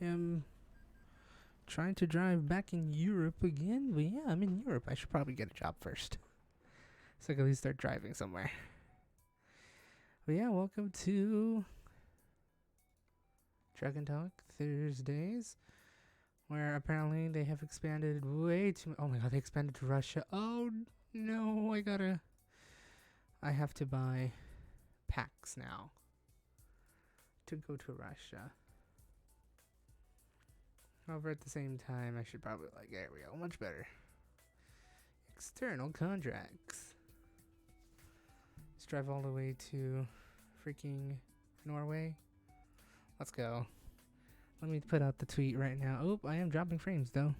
am trying to drive back in Europe again. But yeah, I'm in Europe. I should probably get a job first, so I can at least start driving somewhere. But yeah, welcome to Truck and Talk Thursdays, where apparently they have expanded way too. Oh my god, they expanded to Russia. Oh no, I have to buy packs now to go to Russia. However, at the same time, I should probably there we go, much better. External contracts. Let's drive all the way to freaking Norway. Let's go. Let me put out the tweet right now. Oh, I am dropping frames though.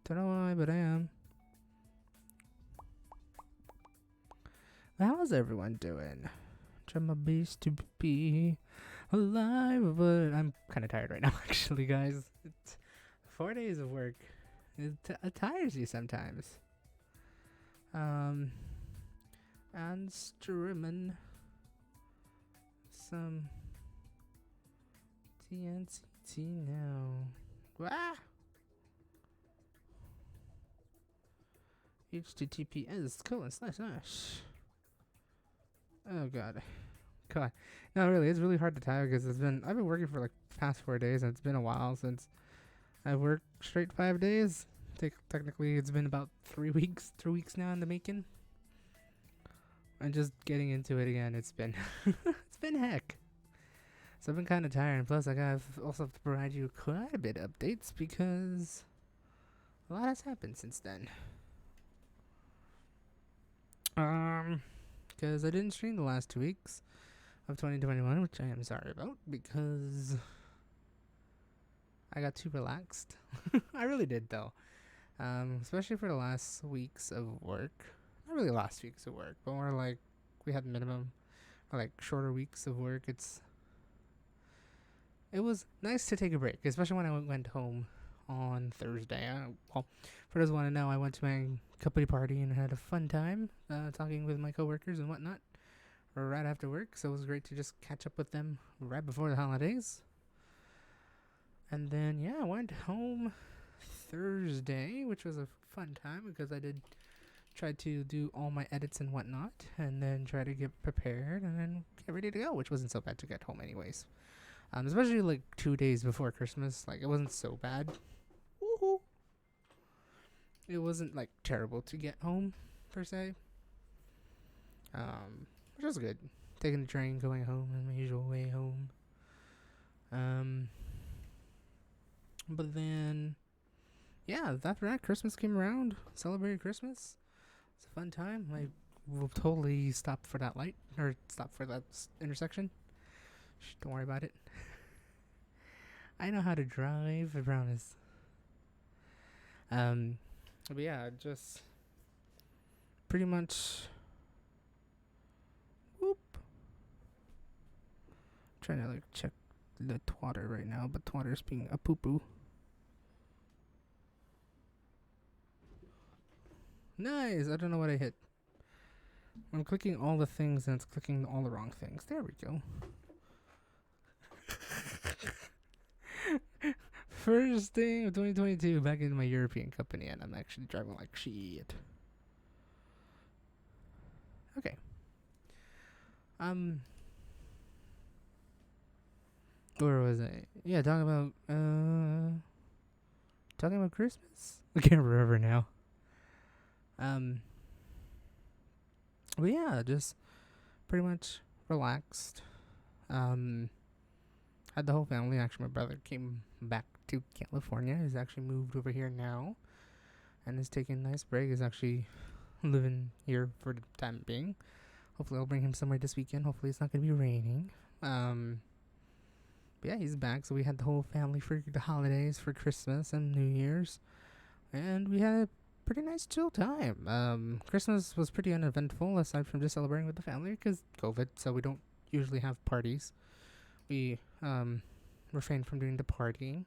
Don't know why, but I am. How's everyone doing? Try my best to be alive, but I'm kind of tired right now, actually, guys. 4 days of work. It tires you sometimes. And streaming some TNT now. Wah! HTTPS:// Oh god. No, really, it's really hard to tire because I've been working for like past 4 days and it's been a while since I worked straight 5 days. Technically, it's been about 3 weeks, 3 weeks now in the making. And just getting into it again, it's been it's been heck. So I've been kind of tired. And plus, I also have to provide you quite a bit of updates because a lot has happened since then. Because I didn't stream the last 2 weeks of 2021, which I am sorry about because I got too relaxed. I really did though. Especially for the last weeks of work. Not really last weeks of work, but more like we had minimum or like shorter weeks of work. It was nice to take a break, especially when I went home on Thursday. Well, for those who want to know, I went to my company party and had a fun time talking with my coworkers and whatnot right after work. So it was great to just catch up with them right before the holidays. And then, yeah, I went home Thursday, which was a fun time because I did try to do all my edits and whatnot and then try to get prepared and then get ready to go, which wasn't so bad to get home anyways. Especially like 2 days before Christmas, like it wasn't so bad. Woohoo! It wasn't like terrible to get home per se. Which was good. Taking the train, going home, and my usual way home. But then, yeah, after that, Christmas came around. Celebrated Christmas. It's a fun time. I will totally stop for that light or stop for that intersection. Shh, don't worry about it. I know how to drive, I promise. But yeah, just pretty much. Whoop. Trying to like check the Twitter right now, but Twitter's being a poo poo. Nice. I don't know what I hit. I'm clicking all the things and it's clicking all the wrong things. There we go. First thing of 2022 back in my European company and I'm actually driving like shit. Okay. Where was I? Yeah, talking about Christmas? I can't remember now. But yeah, just pretty much relaxed. Had the whole family. Actually, my brother came back to California. He's actually moved over here now, and is taking a nice break. He's actually living here for the time being. Hopefully, I'll bring him somewhere this weekend. Hopefully, it's not gonna be raining. But yeah, he's back. So we had the whole family for the holidays, for Christmas and New Year's, and we had a pretty nice chill time. Christmas was pretty uneventful aside from just celebrating with the family because COVID, so we don't usually have parties. We refrained from doing the partying.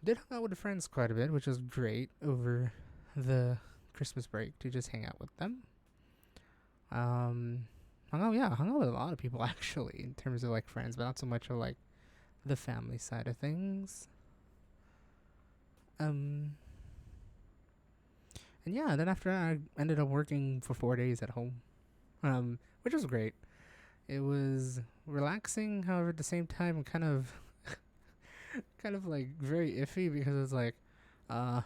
Did hang out with the friends quite a bit, which was great over the Christmas break to just hang out with them. Hung out with a lot of people actually in terms of like friends, but not so much of like the family side of things. Um, and yeah, then after that, I ended up working for 4 days at home, which was great. It was relaxing, however, at the same time, kind of like very iffy because it's like, uh,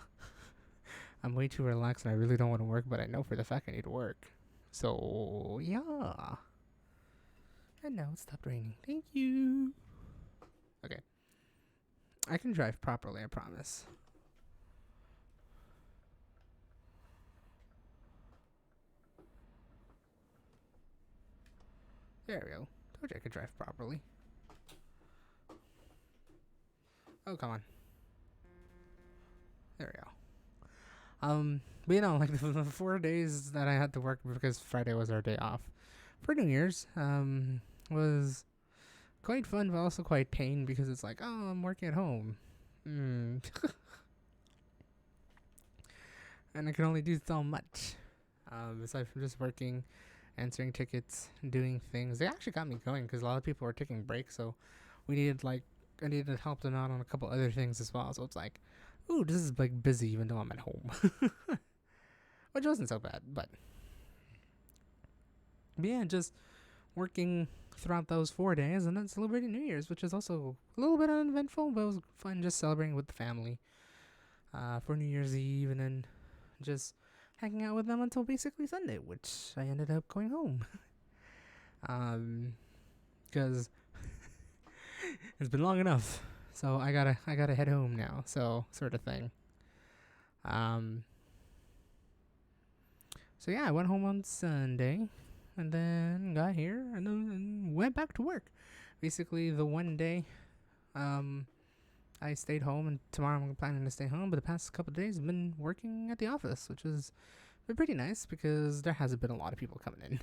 I'm way too relaxed and I really don't want to work, but I know for the fact I need to work. So yeah. And now it stopped raining. Thank you. Okay. I can drive properly, I promise. There we go. Told you I could drive properly. Oh, come on. There we go. But like the 4 days that I had to work because Friday was our day off for New Year's, was quite fun, but also quite pain because it's like, oh, I'm working at home. And I can only do so much. Aside from just working, answering tickets, doing things. They actually got me going because a lot of people were taking breaks, so I needed to help them out on a couple other things as well. So it's like, ooh, this is like busy even though I'm at home. Which wasn't so bad, but yeah, just working throughout those 4 days and then celebrating New Year's, which is also a little bit uneventful, but it was fun just celebrating with the family for New Year's Eve and then just hanging out with them until basically Sunday, which I ended up going home. Because it's been long enough, so I gotta head home now. So sort of thing. So yeah, I went home on Sunday, and then got here, and then went back to work. Basically, the one day, I stayed home, and tomorrow I'm planning to stay home. But the past couple of days, I've been working at the office, which has been pretty nice because there hasn't been a lot of people coming in,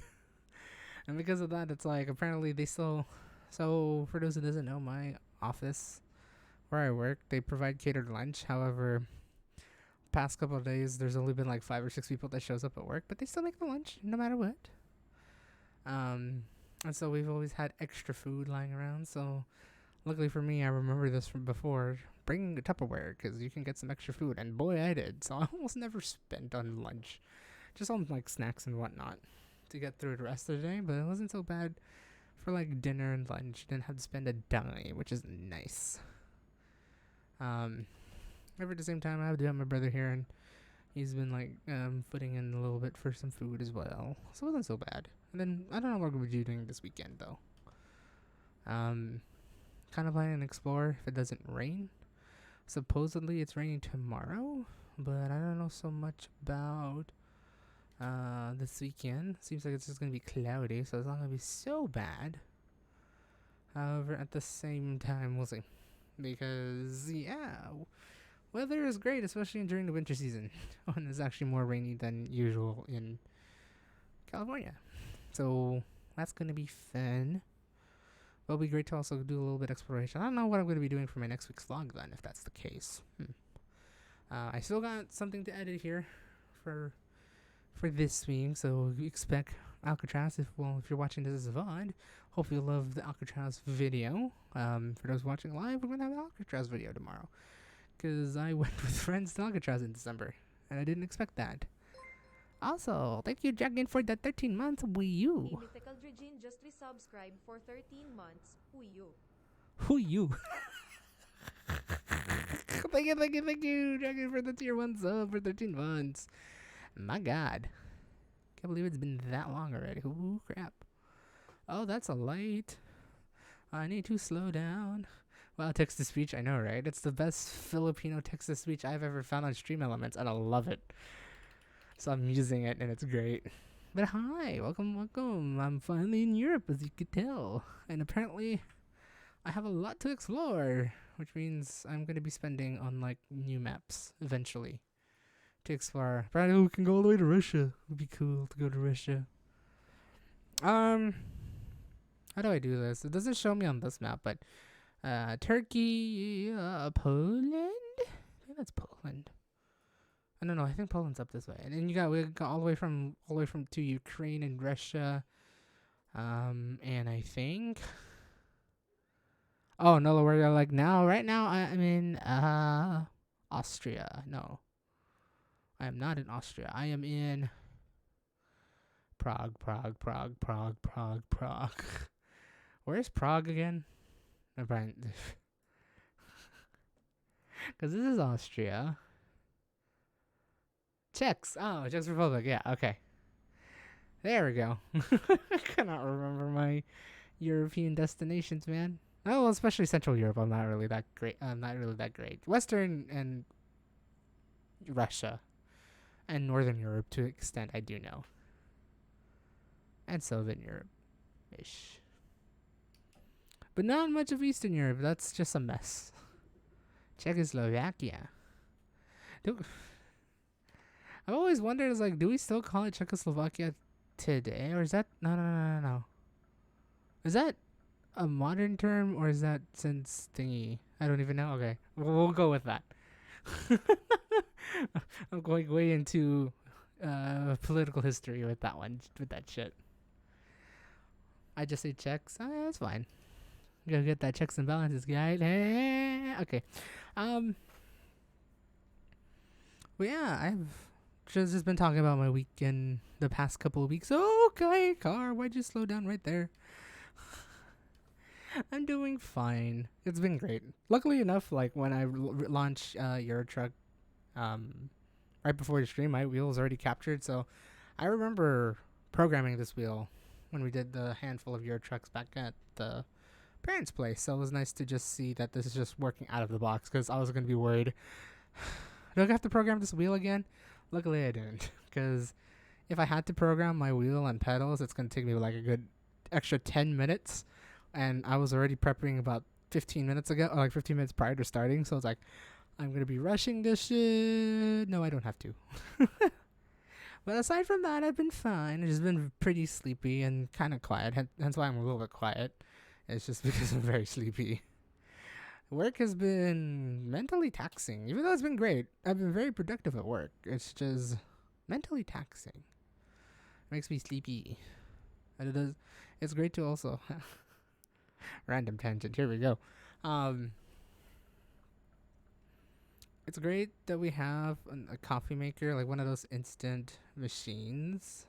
and because of that, it's like apparently they still. So for those who doesn't know, my office where I work, they provide catered lunch. However, past couple of days, there's only been like 5 or 6 people that shows up at work, but they still make the lunch no matter what. And so we've always had extra food lying around. So luckily for me, I remember this from before. Bring a Tupperware because you can get some extra food, and boy, I did. So I almost never spent on lunch, just on like snacks and whatnot to get through the rest of the day. But it wasn't so bad for like dinner and lunch. Didn't have to spend a dime, which is nice. However, at the same time, I do have my brother here, and he's been like putting in a little bit for some food as well, so it wasn't so bad. And then I don't know what we're doing this weekend though. Kind of planning to explore if it doesn't rain. Supposedly it's raining tomorrow, but I don't know so much about this weekend. Seems like it's just gonna be cloudy, so it's not gonna be so bad. However, at the same time, we'll see, because yeah, weather is great, especially during the winter season when it's actually more rainy than usual in California. So that's gonna be fun. It'll be great to also do a little bit of exploration. I don't know what I'm gonna be doing for my next week's vlog then, if that's the case. I still got something to edit here for this week, so expect Alcatraz. If you're watching this as a VOD, hope you love the Alcatraz video. For those watching live, we're gonna have an Alcatraz video tomorrow, because I went with friends to Alcatraz in December, and I didn't expect that. Also, thank you, Dragon, for the 13 months. Wii U. Mythical Dregine just resubscribed for 13 months. Wii U. Who you? Thank you, Dragon, for the tier 1 sub for 13 months. My god. Can't believe it's been that long already. Ooh, crap. Oh, that's a light. I need to slow down. Wow, text-to-speech, I know, right? It's the best Filipino text-to-speech I've ever found on Stream Elements, and I love it. So I'm using it, and it's great. But hi, welcome. I'm finally in Europe, as you could tell. And apparently, I have a lot to explore, which means I'm going to be spending on, like, new maps, eventually, to explore. Apparently, we can go all the way to Russia. It would be cool to go to Russia. How do I do this? It doesn't show me on this map, but Turkey, Poland? I think that's Poland. I don't know. I think Poland's up this way, and then we got all the way from to Ukraine and Russia, and I think Oh, no, where you're like now, right now, I'm in Austria. No, I am not in Austria. I am in Prague, Prague, Prague, Prague, Prague, Prague. Where's Prague again? Because this is Austria. Czechs. Oh, Czech Republic. Yeah, okay. There we go. I cannot remember my European destinations, man. Oh, well, especially Central Europe. I'm not really that great. I'm not really that great. Western and Russia and Northern Europe to an extent I do know. And Southern Europe ish. But not much of Eastern Europe. That's just a mess. Czechoslovakia. Do, I've always wondered, is like, do we still call it Czechoslovakia today? Or is that. No. Is that a modern term or is that since thingy? I don't even know. Okay. We'll go with that. I'm going way into political history with that one, with that shit. I just say checks. Oh, yeah, that's fine. Gotta get that checks and balances, guys. Hey, okay. Well, yeah, I've just been talking about my weekend the past couple of weeks. Okay, car, why'd you slow down right there? I'm doing fine. It's been great. Luckily enough, like when I launched Eurotruck, right before the stream, my wheel was already captured. So I remember programming this wheel when we did the handful of Eurotrucks back at the parents' place. So it was nice to just see that this is just working out of the box because I was going to be worried. Do I have to program this wheel again? Luckily I didn't, because if I had to program my wheel and pedals, it's going to take me like a good extra 10 minutes. And I was already prepping about 15 minutes ago, or like 15 minutes prior to starting. So it's like, I'm going to be rushing this shit. No, I don't have to. But aside from that, I've been fine. I've just been pretty sleepy and kind of quiet. Hence why I'm a little bit quiet. It's just because I'm very sleepy. Work has been mentally taxing. Even though it's been great, I've been very productive at work. It's just mentally taxing. It makes me sleepy. And it does. It's great to also... Random tangent. Here we go. It's great that we have a coffee maker, like one of those instant machines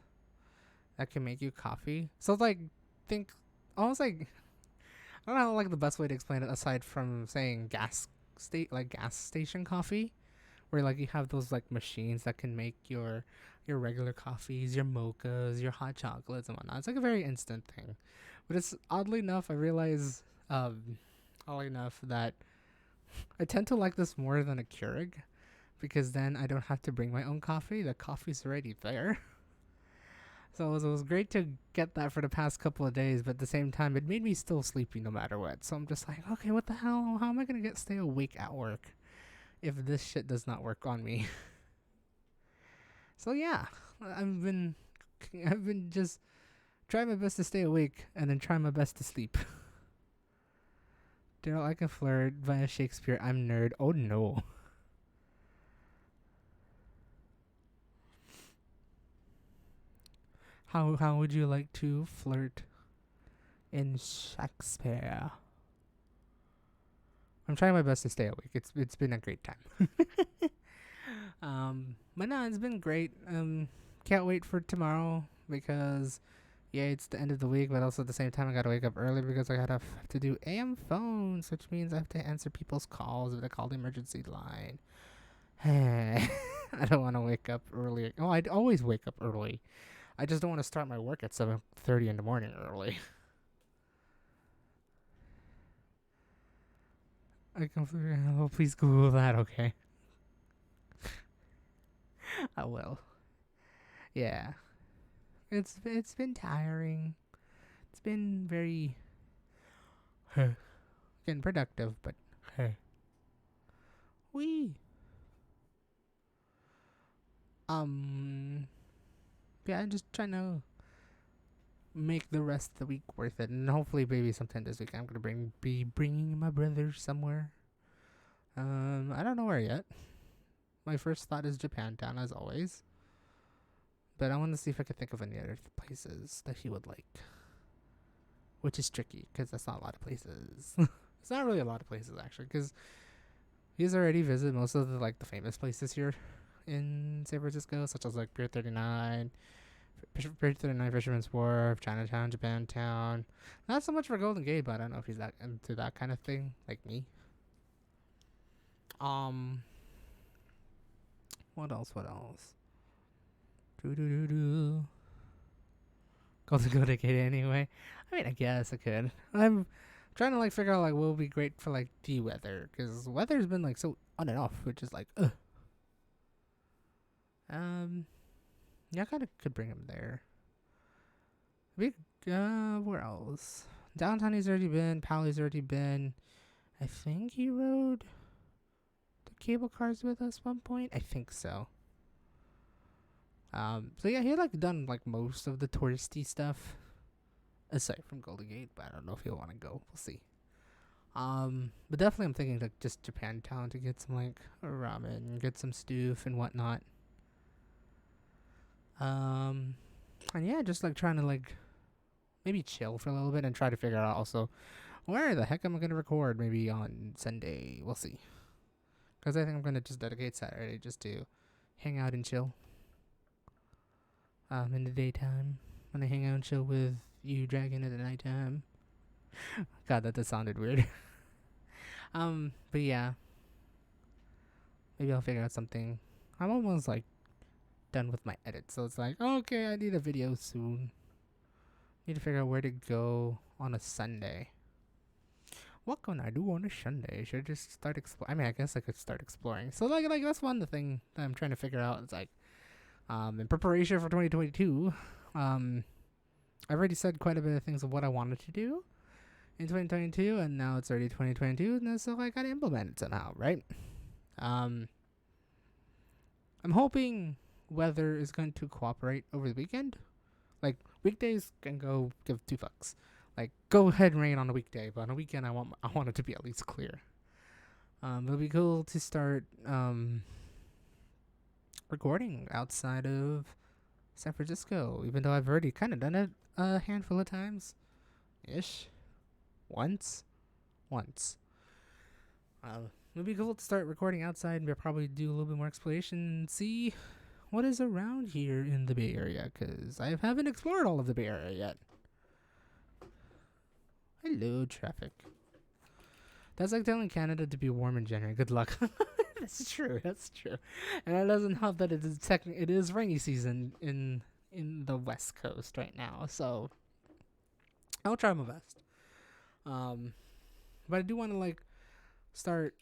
that can make you coffee. So it's like, think almost like, I don't know, like the best way to explain it aside from saying gas station coffee, where like you have those like machines that can make your regular coffees, your mochas, your hot chocolates and whatnot. It's like a very instant thing. But it's oddly enough, I realize, oddly enough, that I tend to like this more than a Keurig, because then I don't have to bring my own coffee. The coffee's already there. So it was great to get that for the past couple of days, but at the same time, it made me still sleepy no matter what. So I'm just like, okay, what the hell? How am I going to stay awake at work if this shit does not work on me? So yeah, I've been just trying my best to stay awake and then try my best to sleep. Daryl, I can flirt via Shakespeare. I'm nerd. Oh no. How would you like to flirt in Shakespeare? I'm trying my best to stay awake. It's been a great time. But no, it's been great. Can't wait for tomorrow because yeah, it's the end of the week, but also at the same time I gotta wake up early because I gotta have to do AM phones, which means I have to answer people's calls if they call the emergency line. I don't want to wake up early. Oh, I'd always wake up early. I just don't want to start my work at 7:30 in the morning early. I completely. Oh, please Google that, okay? I will. Yeah, it's been tiring. It's been very again productive, but we yeah, I'm just trying to make the rest of the week worth it, and hopefully, maybe sometime this week I'm gonna be bringing my brother somewhere. I don't know where yet. My first thought is Japantown, as always. But I want to see if I can think of any other places that he would like. Which is tricky, because that's not a lot of places. It's not really a lot of places actually, because he's already visited most of the like the famous places here in San Francisco, such as like Pier 39, Pier 39, Fisherman's Wharf, Chinatown, Japantown. Not so much for Golden Gate, but I don't know if he's that into that kind of thing, like me. What else? What else? Do do do do. Golden Gate anyway. I mean, I guess I could. I'm trying to like figure out like what would be great for like the weather, because weather's been like so on and off, which is like ugh. Yeah, I kind of could bring him there. Where else? Downtown he's already been. Pally's already been. I think he rode the cable cars with us one point. I think so. So yeah, he had like done like most of the touristy stuff, aside from Golden Gate. But I don't know if he'll want to go. We'll see. But definitely I'm thinking like just Japantown to get some like ramen, get some stoof and whatnot. And yeah, just like trying to like maybe chill for a little bit and try to figure out also where the heck am I gonna record maybe on Sunday. We'll see. Because I think I'm gonna just dedicate Saturday just to hang out and chill. In the daytime, when I hang out and chill with you, Dragon, at the nighttime. God, that sounded weird. But yeah, maybe I'll figure out something. I'm almost like done with my edit, so it's like, okay, I need a video soon. Need to figure out where to go on a Sunday. What can I do on a Sunday? Should I just start exploring? I mean, I guess I could start exploring. So like that's one the thing that I'm trying to figure out. It's like, in preparation for 2022, I've already said quite a bit of things of what I wanted to do in 2022, and now it's already 2022, and so I gotta implement it somehow, right? I'm hoping weather is going to cooperate over the weekend. Like, weekdays can go give two fucks. Like, go ahead and rain on a weekday, but on a weekend I want it to be at least clear. It'll be cool to start recording outside of San Francisco, even though I've already kind of done it a handful of times, ish. Once. It'll be cool to start recording outside, and we'll probably do a little bit more exploration and see what is around here in the Bay Area, because I haven't explored all of the Bay Area yet. Hello, traffic. That's like telling Canada to be warm in January. Good luck. That's true. And it doesn't help that it is rainy season in the West Coast right now. So I'll try my best. But I do want to like start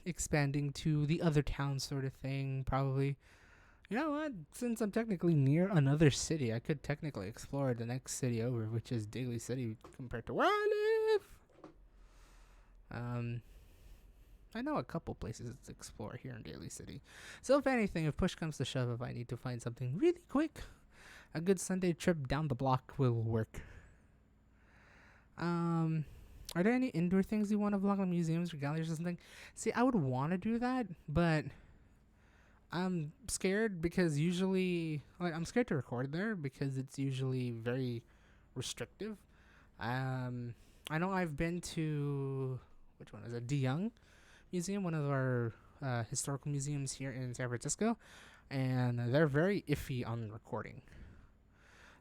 expanding to the other towns sort of thing. Probably. You know what? Since I'm technically near another city, I could technically explore the next city over, which is Daly City compared to where I live. I know a couple places to explore here in Daly City. So if anything, if push comes to shove, if I need to find something really quick, a good Sunday trip down the block will work. Are there any indoor things you want to vlog on museums or galleries or something? See, I would want to do that, but I'm scared because usually, like, I'm scared to record there because it's usually very restrictive. I know I've been to, which one is it? De Young Museum, one of our historical museums here in San Francisco, and they're very iffy on recording.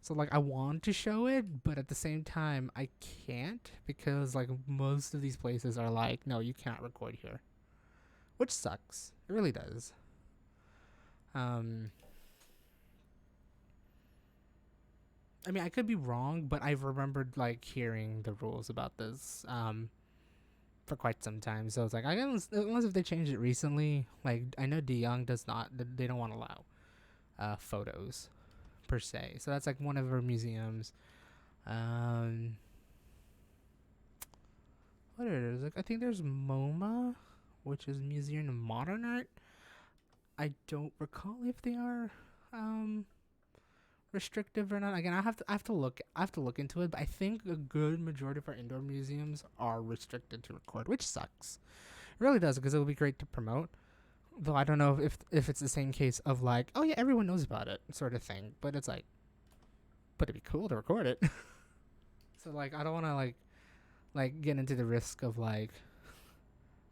So like I want to show it, but at the same time I can't because like most of these places are like, no, you can't record here, which sucks. It really does. I mean, I could be wrong, but I've remembered like hearing the rules about this for quite some time. So it's like, I guess unless if they changed it recently, like I know De Young does not, they don't want to allow photos per se. So that's like one of our museums. What it is? Like I think there's MoMA, which is Museum of Modern Art. I don't recall if they are restrictive or not. Again, I have to look into it, but I think a good majority of our indoor museums are restricted to record, which sucks. It really does, because it would be great to promote. Though I don't know if it's the same case of like, oh yeah, everyone knows about it sort of thing, but it's like, but it'd be cool to record it. So like I don't want to like like get into the risk of like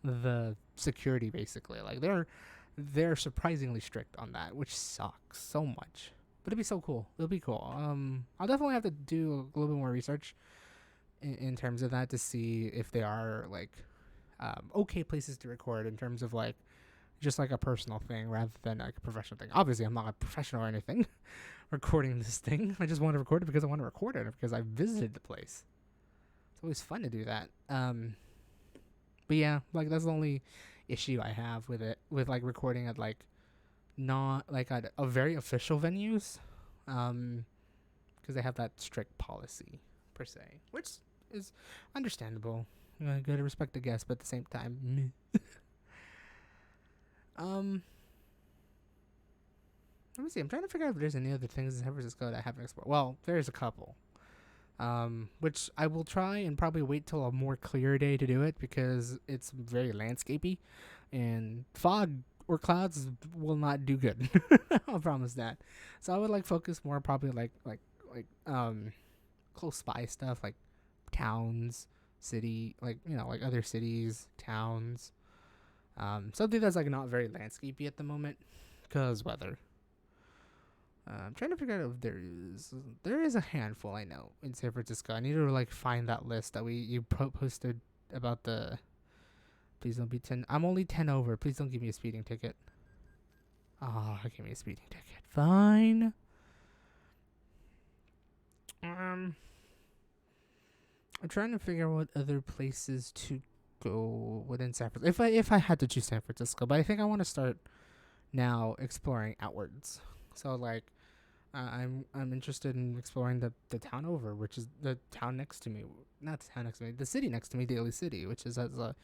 the security basically. Like they're surprisingly strict on that, which sucks so much. But it'd be so cool. It'll be cool. I'll definitely have to do a little bit more research in terms of that to see if they are like okay places to record in terms of like just like a personal thing rather than like a professional thing. Obviously, I'm not a professional or anything recording this thing. I just want to record it because I want to record it because I visited the place. It's always fun to do that. But yeah, like that's the only issue I have with it, with like recording at like not like at a very official venues, because they have that strict policy per se, which is understandable. You gotta respect the guests, but at the same time, meh. Let me see. I'm trying to figure out if there's any other things in San Francisco that I haven't explored. Well, there's a couple. Which I will try and probably wait till a more clear day to do it because it's very landscapey, and fog or clouds will not do good. I'll promise that. So I would like focus more probably like close by stuff like towns, city, like like other cities, towns. Something that's like not very landscapey at the moment because weather. I'm trying to figure out if there is a handful I know in San Francisco. I need to like find that list that you posted about the. Please don't be 10. I'm only 10 over. Please don't give me a speeding ticket. Give me a speeding ticket. Fine. I'm trying to figure out what other places to go within San Francisco. If I had to choose San Francisco, but I think I want to start now exploring outwards. So like, I'm interested in exploring the town over, which is the town next to me. Not the town next to me, the city next to me, Daly City, which has a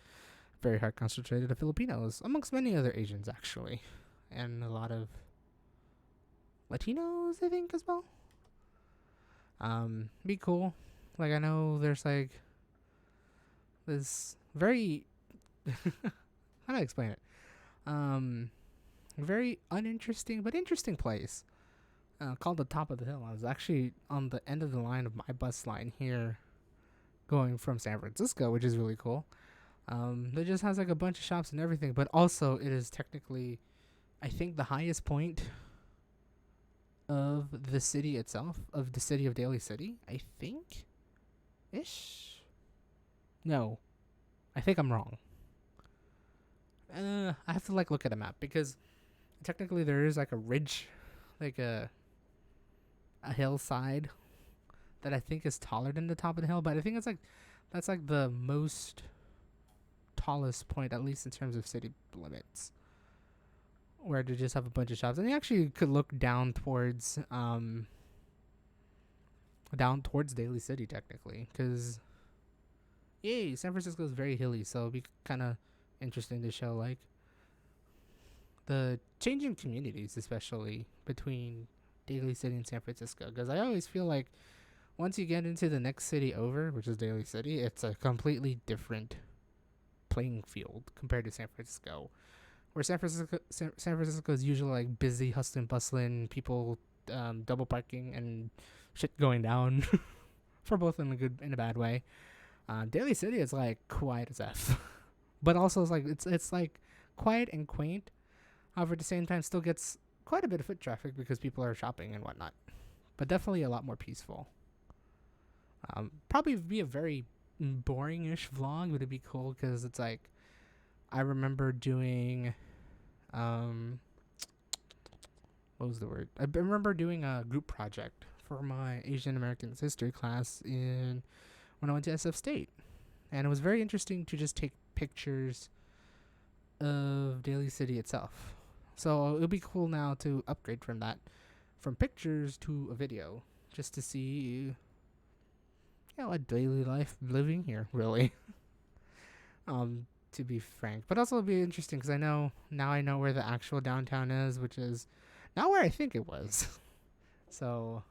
very high concentrated of Filipinos, amongst many other Asians actually, and a lot of Latinos, I think, as well. Be cool. Like I know there's like this very how do I explain it? Very uninteresting but interesting place called the Top of the Hill. I was actually on the end of the line of my bus line here, going from San Francisco, which is really cool. It just has like a bunch of shops and everything, but also it is technically, I think, the highest point of the city itself, of the city of Daly City. I think, ish. No, I think I'm wrong. I have to like look at a map because technically there is like a ridge, like a hillside that I think is taller than the top of the hill, but I think it's like that's like the most tallest point, at least in terms of city limits, where they just have a bunch of shops, and you actually could look down towards Daly City technically, because San Francisco is very hilly, so it'd be kind of interesting to show like the changing communities, especially between Daly City and San Francisco, because I always feel like once you get into the next city over, which is Daly City, it's a completely different playing field compared to San Francisco, where San Francisco is usually like busy, hustling, bustling, people double parking and shit going down for both in a good and a bad way. Daly City is like quiet as f, but also it's like quiet and quaint. However, at the same time, still gets quite a bit of foot traffic because people are shopping and whatnot, but definitely a lot more peaceful. Probably be a very boring-ish vlog, but it'd be cool because it's like I remember doing what was the word? I remember doing a group project for my Asian American history class when I went to SF State, and it was very interesting to just take pictures of Daly City itself. So it'll be cool now to upgrade from pictures to a video, just to see a daily life living here, really. To be frank, but also it'll be interesting because I know where the actual downtown is, which is not where I think it was. So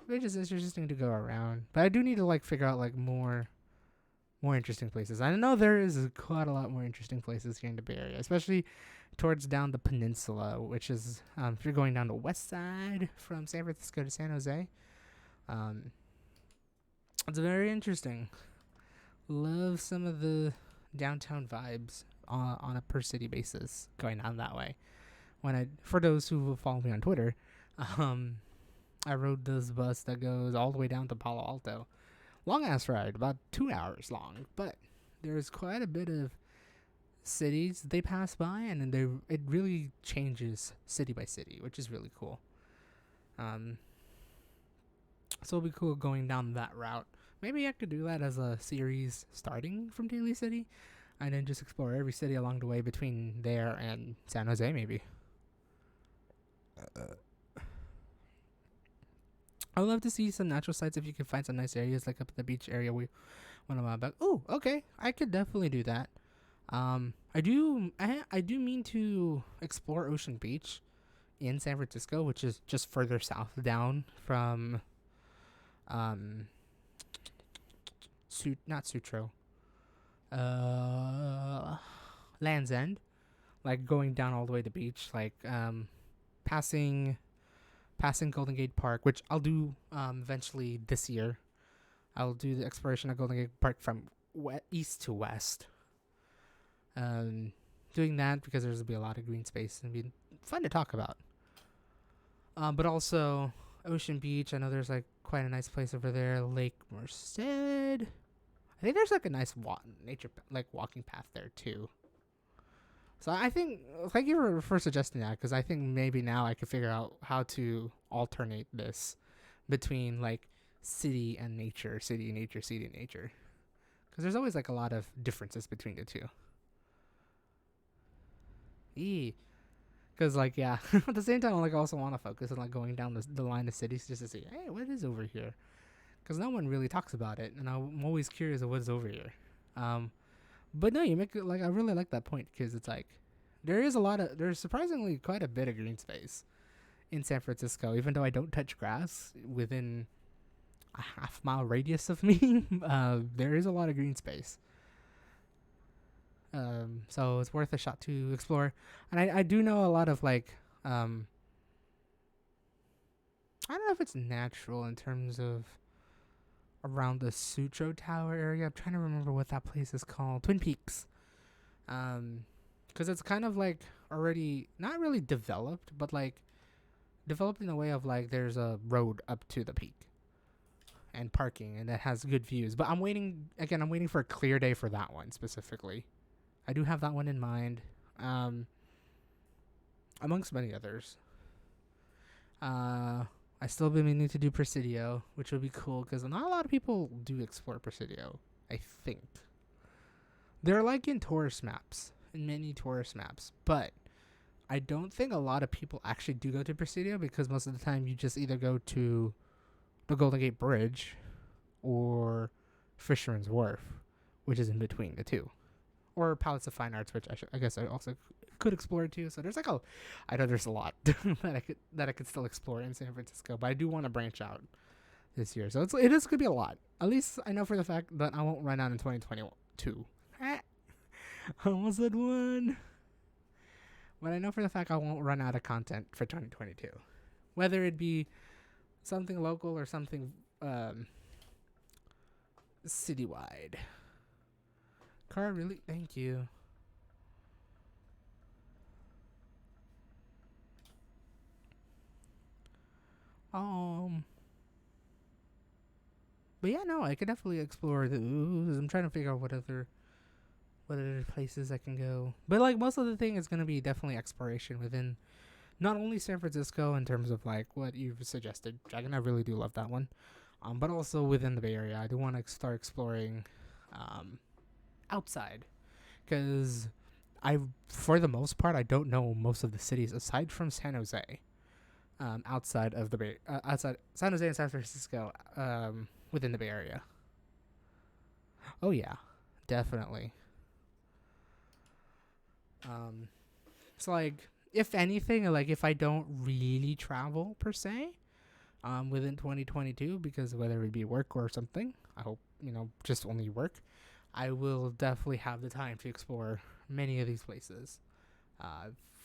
it's just interesting to go around, but I do need to like figure out like more interesting places. I know there is quite a lot more interesting places here in the Bay Area, especially towards down the peninsula, which is if you're going down the west side from San Francisco to San Jose. It's very interesting. Love some of the downtown vibes on a per city basis going down that way. For those who follow me on Twitter, um, I rode this bus that goes all the way down to Palo Alto. Long ass ride, about 2 hours long, but there's quite a bit of cities they pass by, and then it really changes city by city, which is really cool. Um, so it'll be cool going down that route. Maybe I could do that as a series starting from Daly City, and then just explore every city along the way between there and San Jose, maybe. I would love to see some natural sites if you could find some nice areas like up at the beach area we went a while back. Oh, okay, I could definitely do that. I do mean to explore Ocean Beach in San Francisco, which is just further south down from um not Sutro. Land's End. Like going down all the way to the beach, like passing Golden Gate Park, which I'll do eventually this year. I'll do the exploration of Golden Gate Park from east to west. Doing that because there's gonna be a lot of green space and be fun to talk about. But also Ocean Beach. I know there's like quite a nice place over there. Lake Merced. I think there's like a nice nature like walking path there too. So I think thank you for suggesting that, because I think maybe now I could figure out how to alternate this between like city and nature, city and nature, city and nature, because there's always like a lot of differences between the two. Because like yeah, at the same time, I like also want to focus on like going down the line of cities just to see, hey, what is over here? Because no one really talks about it, and I'm always curious of what's over here. But no, you make it like I really like that point, because it's like there's surprisingly quite a bit of green space in San Francisco, even though I don't touch grass within a half-mile radius of me. There is a lot of green space. So it's worth a shot to explore. And I do know a lot of like I don't know if it's natural in terms of around the Sutro Tower area. I'm trying to remember what that place is called. Twin Peaks. Because it's kind of like already not really developed, but like developed in a way of like there's a road up to the peak and parking, and that has good views. But I'm waiting for a clear day for that one specifically. I do have that one in mind, amongst many others. I still been meaning to do Presidio, which would be cool because not a lot of people do explore Presidio. I think they're like in many tourist maps, but I don't think a lot of people actually do go to Presidio, because most of the time you just either go to the Golden Gate Bridge or Fisherman's Wharf, which is in between the two, or Palace of Fine Arts, which I guess I also could explore too. So there's like I know there's a lot that I could still explore in San Francisco, but I do want to branch out this year. So it is gonna be a lot. At least I know for the fact that I won't run out in 2022. I almost said one. But I know for the fact I won't run out of content for 2022. Whether it be something local or something citywide. Car, really? Thank you. But yeah, no, I could definitely explore those. I'm trying to figure out what other places I can go. But like most of the thing is gonna be definitely exploration within not only San Francisco in terms of like what you've suggested, Dragon. I really do love that one. But also within the Bay Area, I do want to start exploring outside, because for the most part, I don't know most of the cities aside from San Jose. Outside of the Bay, outside San Jose and San Francisco, within the Bay Area. Oh yeah, definitely. It's like if anything, like if I don't really travel per se, within 2022, because whether it be work or something, I hope just only work, I will definitely have the time to explore many of these places,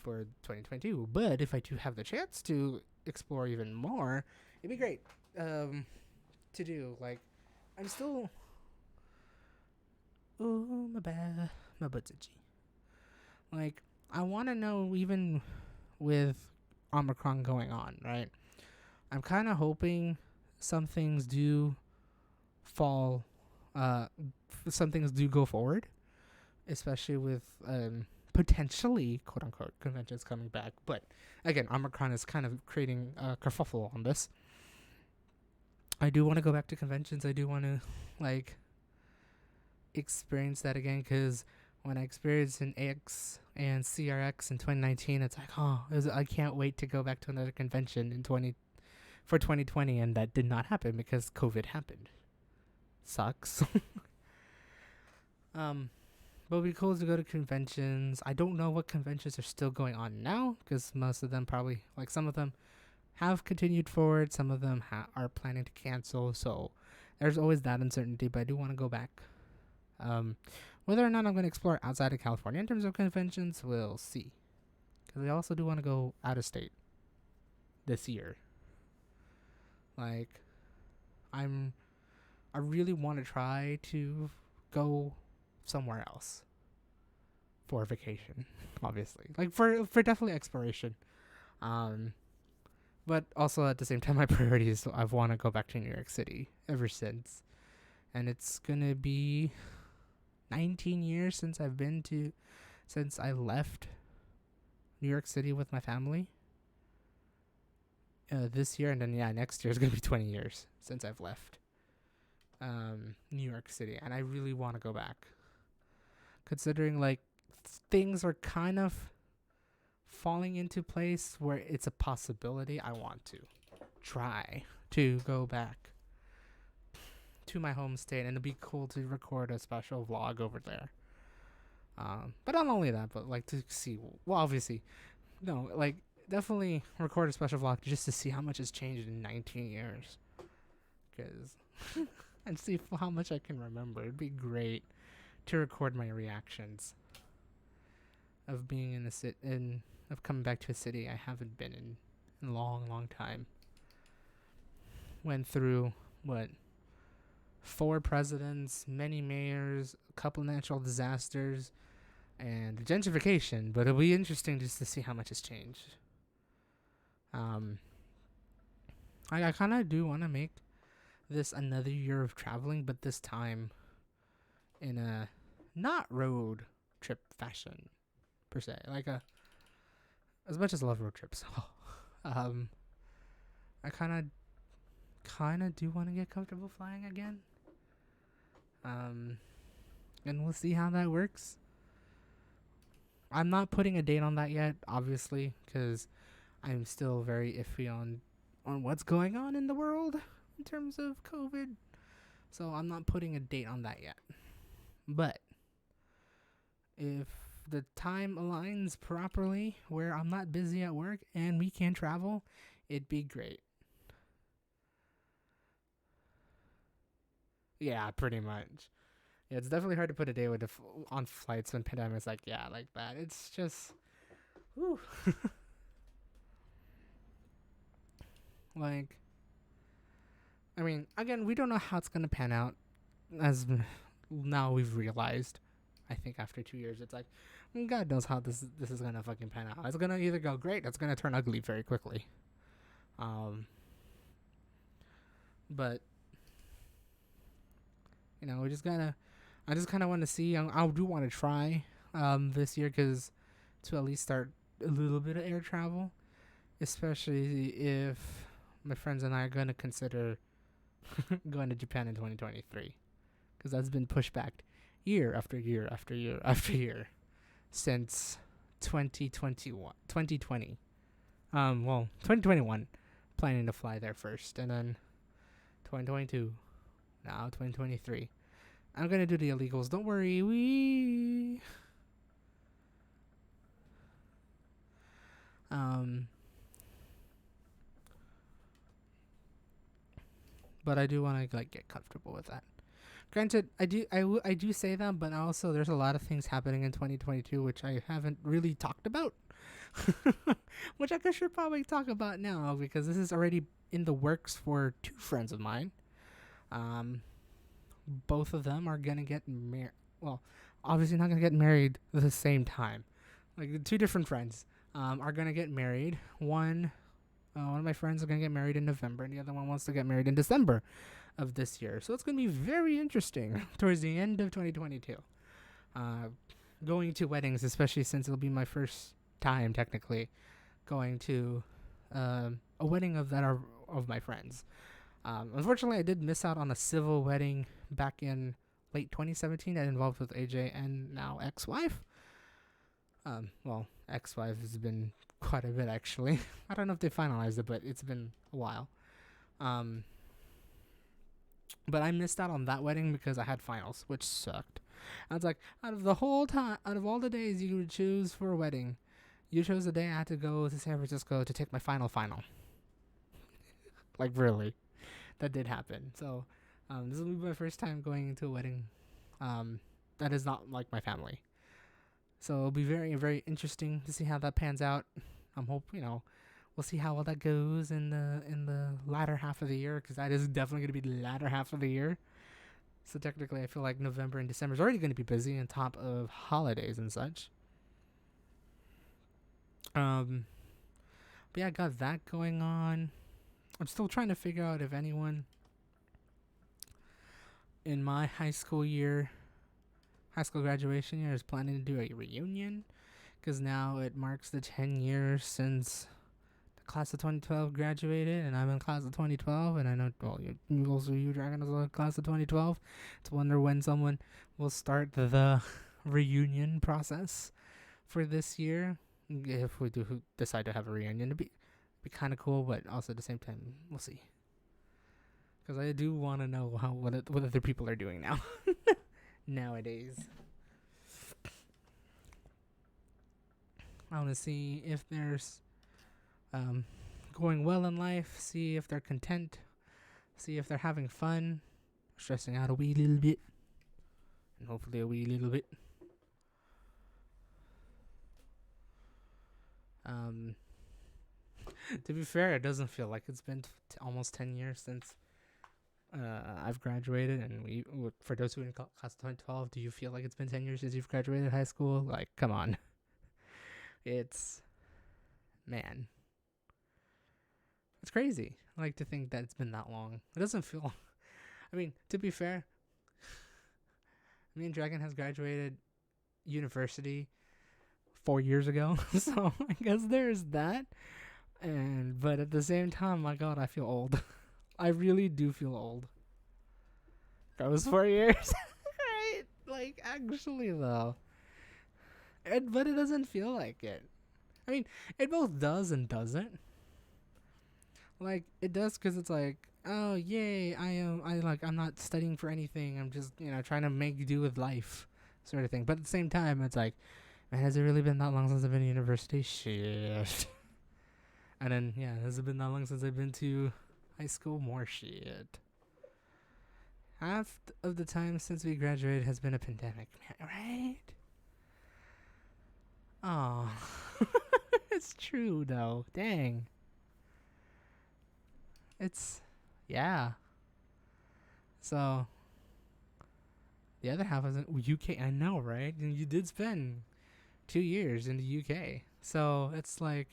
for 2022. But if I do have the chance to explore even more, it'd be great to do. Like, I'm still Ooh, my butt's itchy. Like, I want to know, even with Omicron going on, right? I'm kind of hoping some things do fall, some things do go forward, especially with potentially quote unquote conventions coming back. But again, Omicron is kind of creating a kerfuffle on this. I do want to go back to conventions. I do want to like experience that again, because when I experienced an AX and CRX in 2019, it's like, I can't wait to go back to another convention in 2020, and that did not happen because COVID happened. Sucks. But it'd be cool to go to conventions. I don't know what conventions are still going on now, because most of them probably, like, some of them have continued forward, some of them are planning to cancel. So there's always that uncertainty. But I do want to go back. Whether or not I'm going to explore outside of California in terms of conventions, we'll see. Because I also do want to go out of state this year. Like, I really want to try to go somewhere else for vacation, obviously. Like, for definitely exploration. But also at the same time, my priority is I want to go back to New York City ever since. And it's going to be 19 years since I left New York City with my family. This year, and then next year is gonna be 20 years since I've left New York City, and I really want to go back. Considering like things are kind of falling into place where it's a possibility, I want to try to go back to my home state, and it'd be cool to record a special vlog over there. But not only that, but like to see, well, obviously, no, like definitely record a special vlog just to see how much has changed in 19 years. Cause and see how much I can remember. It'd be great to record my reactions of being in of coming back to a city I haven't been in a long, long time. Went through 4 presidents, many mayors, a couple natural disasters, and gentrification. But it'll be interesting just to see how much has changed. I kind of do want to make this another year of traveling, but this time in a not road trip fashion per se. Like as much as I love road trips, I kind of do want to get comfortable flying again. And we'll see how that works. I'm not putting a date on that yet, obviously, because I'm still very iffy on what's going on in the world in terms of COVID. So I'm not putting a date on that yet. But if the time aligns properly where I'm not busy at work and we can travel, it'd be great. Yeah, pretty much. Yeah, it's definitely hard to put a day on flights when pandemic's like that. It's just, whew. Like, I mean, again, we don't know how it's gonna pan out. As now we've realized, I think after 2 years, it's like, God knows how this is gonna fucking pan out. It's gonna either go great, it's gonna turn ugly very quickly. But we just gotta. I just kind of want to see. I do want to try this year, because to at least start a little bit of air travel, especially if my friends and I are going to consider going to Japan in 2023, because that's been pushed back year after year after year after year since 2020. 2021, planning to fly there first, and then 2022, now 2023. I'm gonna do the illegals. Don't worry. But I do want to get comfortable with that. Granted, I do say that, but also there's a lot of things happening in 2022 which I haven't really talked about, which I should probably talk about now, because this is already in the works for 2 friends of mine. Both of them are gonna get married. well, obviously not gonna get married at the same time. Like the two different friends are gonna get married. One of my friends is gonna get married in November, and the other one wants to get married in December of this year. So it's gonna be very interesting towards the end of 2022. Uh, Going to weddings, especially since it'll be my first time technically going to a wedding of my friends. Unfortunately, I did miss out on a civil wedding back in late 2017 that involved with AJ and now ex-wife. Well, ex-wife has been quite a bit actually. I don't know if they finalized it, but it's been a while. Um, but I missed out on that wedding because I had finals, which sucked. I was like, out of all the days you would choose for a wedding, you chose the day I had to go to San Francisco to take my final. Like really, that did happen. So, this will be my first time going to a wedding, that is not like my family. So it'll be very, very interesting to see how that pans out. We'll see how all that goes in the latter half of the year, because that is definitely going to be the latter half of the year. So technically, I feel like November and December is already going to be busy on top of holidays and such. But yeah, I got that going on. I'm still trying to figure out if anyone in my high school graduation year is planning to do a reunion, because now it marks the 10 years since the class of 2012 graduated, and I'm in class of 2012, and I know, well, you Dragon is in class of 2012. To wonder when someone will start the reunion process for this year, if we do decide to have a reunion. It'd be kind of cool, but also at the same time, we'll see. Because I do want to know what other people are doing now. Nowadays. I want to see if there's going well in life, see if they're content, see if they're having fun, stressing out a wee little bit, and hopefully a wee little bit. To be fair, it doesn't feel like it's been almost 10 years since I've graduated, and for those who are in class of 2012, do you feel like it's been 10 years since you've graduated high school? Like, come on. Man. It's crazy. I like to think that it's been that long. It doesn't feel, I mean, to be fair, me and Dragon has graduated university 4 years ago, so I guess there's that. But at the same time, my God, I feel old. I really do feel old. That was 4 years, right? Like, actually, though. But it doesn't feel like it. I mean, it both does and doesn't. Like, it does because it's like, oh, yay, I'm not studying for anything. I'm just, trying to make do with life, sort of thing. But at the same time, it's like, man, has it really been that long since I've been to university? Shit. And then, yeah, has it been that long since I've been to high school? More shit. Half of the time since we graduated has been a pandemic, man, right? Oh, it's true, though. Dang. Yeah. So, the other half is in UK. I know, right? And you did spend 2 years in the UK. So, it's like,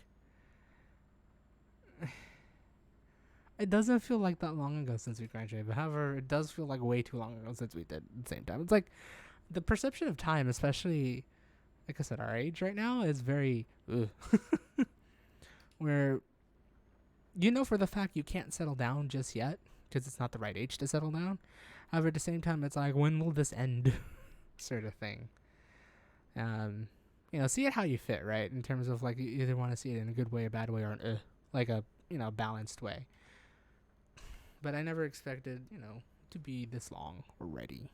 it doesn't feel like that long ago since we graduated. But however, it does feel like way too long ago since we did at the same time. It's like, the perception of time, especially, like I said, our age right now is very, where, for the fact you can't settle down just yet, because it's not the right age to settle down. However, at the same time, it's like, when will this end? Sort of thing. See it how you fit, right? In terms of, like, you either want to see it in a good way, a bad way, or like a, balanced way. But I never expected, to be this long already.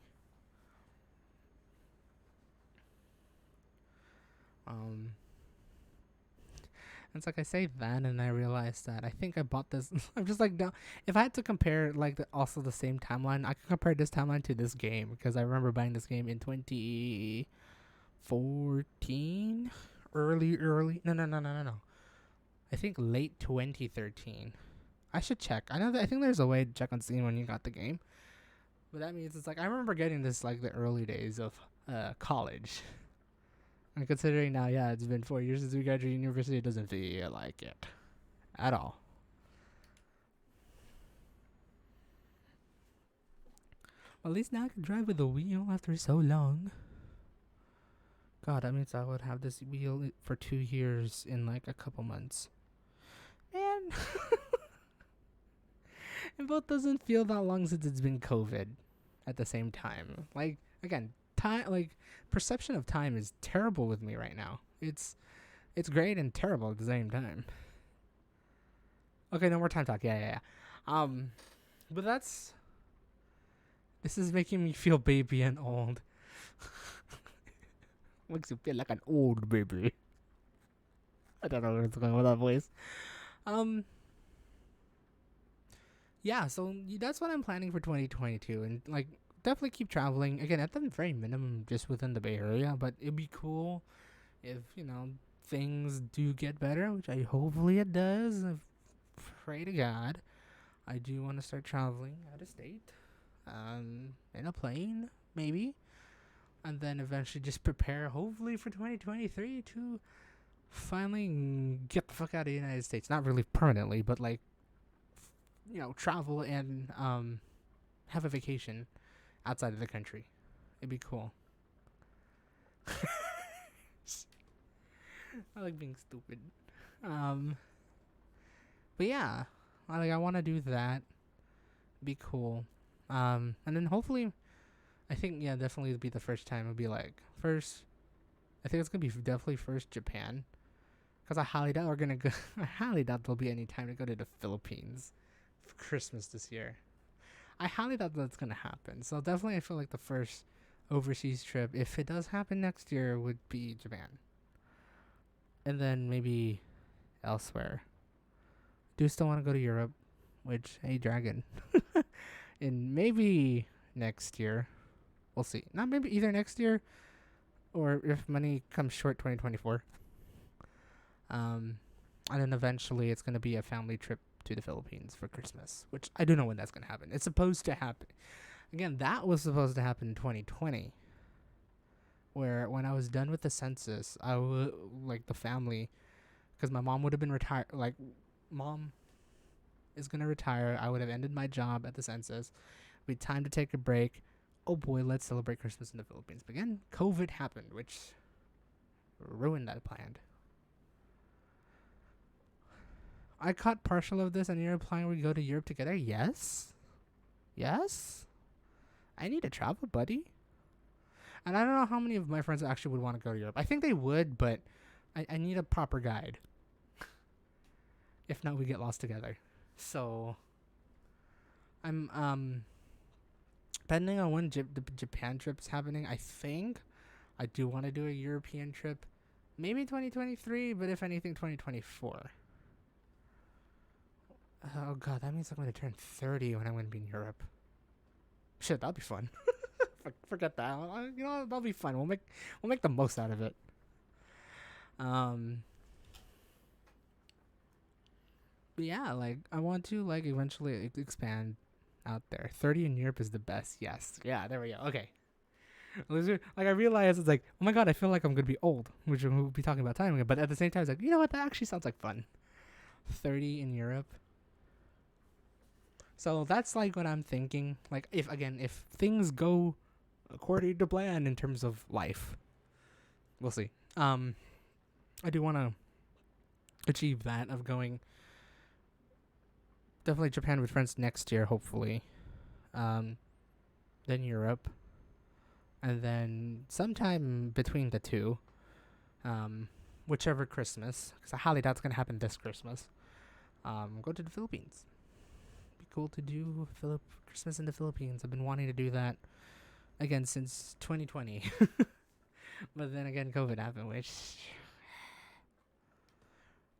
It's like I say that, and I realized that I think I bought this. I'm just like, no. If I had to compare, like, also the same timeline, I could compare this timeline to this game, because I remember buying this game in 2014, early. No. I think late 2013. I should check. I think there's a way to check on Steam when you got the game. But that means it's like, I remember getting this like the early days of college. And considering now, yeah, it's been 4 years since we graduated university, it doesn't feel like it at all. Well, at least now I can drive with a wheel after so long. God, that means I would have this wheel for 2 years in like a couple months. Man, it both doesn't feel that long since it's been COVID at the same time. Like, again, time, like, perception of time is terrible with me right now. It's great and terrible at the same time. Okay, no more time talk. Yeah. But this is making me feel baby and old. Makes you feel like an old baby. I don't know what's going on with that voice. Yeah, so that's what I'm planning for 2022, and like definitely keep traveling again at the very minimum, just within the Bay Area. But it'd be cool if things do get better, which I hopefully it does. I pray to God. I do want to start traveling out of state, in a plane maybe, and then eventually just prepare hopefully for 2023 to finally get the fuck out of the United States. Not really permanently, but like travel and have a vacation outside of the country. It'd be cool. I like being stupid. But yeah, I want to do that. Be cool. And then hopefully, I think definitely it'd be the first time. It'd be like first. I think it's gonna be definitely first Japan, because I highly doubt we're gonna go. I highly doubt there'll be any time to go to the Philippines for Christmas this year. I highly doubt that's gonna happen. So definitely, I feel like the first overseas trip, if it does happen next year, would be Japan, and then maybe elsewhere. Do still want to go to Europe, which dragon, and maybe next year. We'll see. Not maybe either next year, or if money comes short, 2024. And then eventually it's gonna be a family trip to the Philippines for Christmas, which I don't know when that's gonna happen. It's supposed to happen. Again, that was supposed to happen in 2020, where when I was done with the census, I would like the family, because my mom would have been retired. Like, mom is gonna retire. I would have ended my job at the census. It'd be time to take a break. Oh boy, let's celebrate Christmas in the Philippines. But again, COVID happened, which ruined that plan. I caught partial of this, and you're implying we go to Europe together? Yes? Yes? I need to travel, buddy. And I don't know how many of my friends actually would want to go to Europe. I think they would, but I need a proper guide. If not, we get lost together. So, I'm, depending on when the Japan trip's happening, I think I do want to do a European trip. Maybe 2023, but if anything, 2024. Oh god, that means I'm going to turn 30 when I'm going to be in Europe. Shit, that'll be fun. Forget that. That'll be fun. We'll make the most out of it. But yeah, like I want to like eventually expand out there. 30 in Europe is the best. Yes. Yeah, there we go. Okay. Like I realize it's like, oh my god, I feel like I'm gonna be old, which we'll be talking about time again. But at the same time, it's like, you know what? That actually sounds like fun. 30 in Europe. So that's like what I'm thinking. Like if things go according to plan in terms of life, we'll see. I do want to achieve that of going definitely Japan with friends next year, hopefully. Then Europe. And then sometime between the two, whichever Christmas, because I highly doubt it's going to happen this Christmas, go to the Philippines. Be cool to do Christmas in the Philippines. I've been wanting to do that, again, since 2020. But then again, COVID happened, which...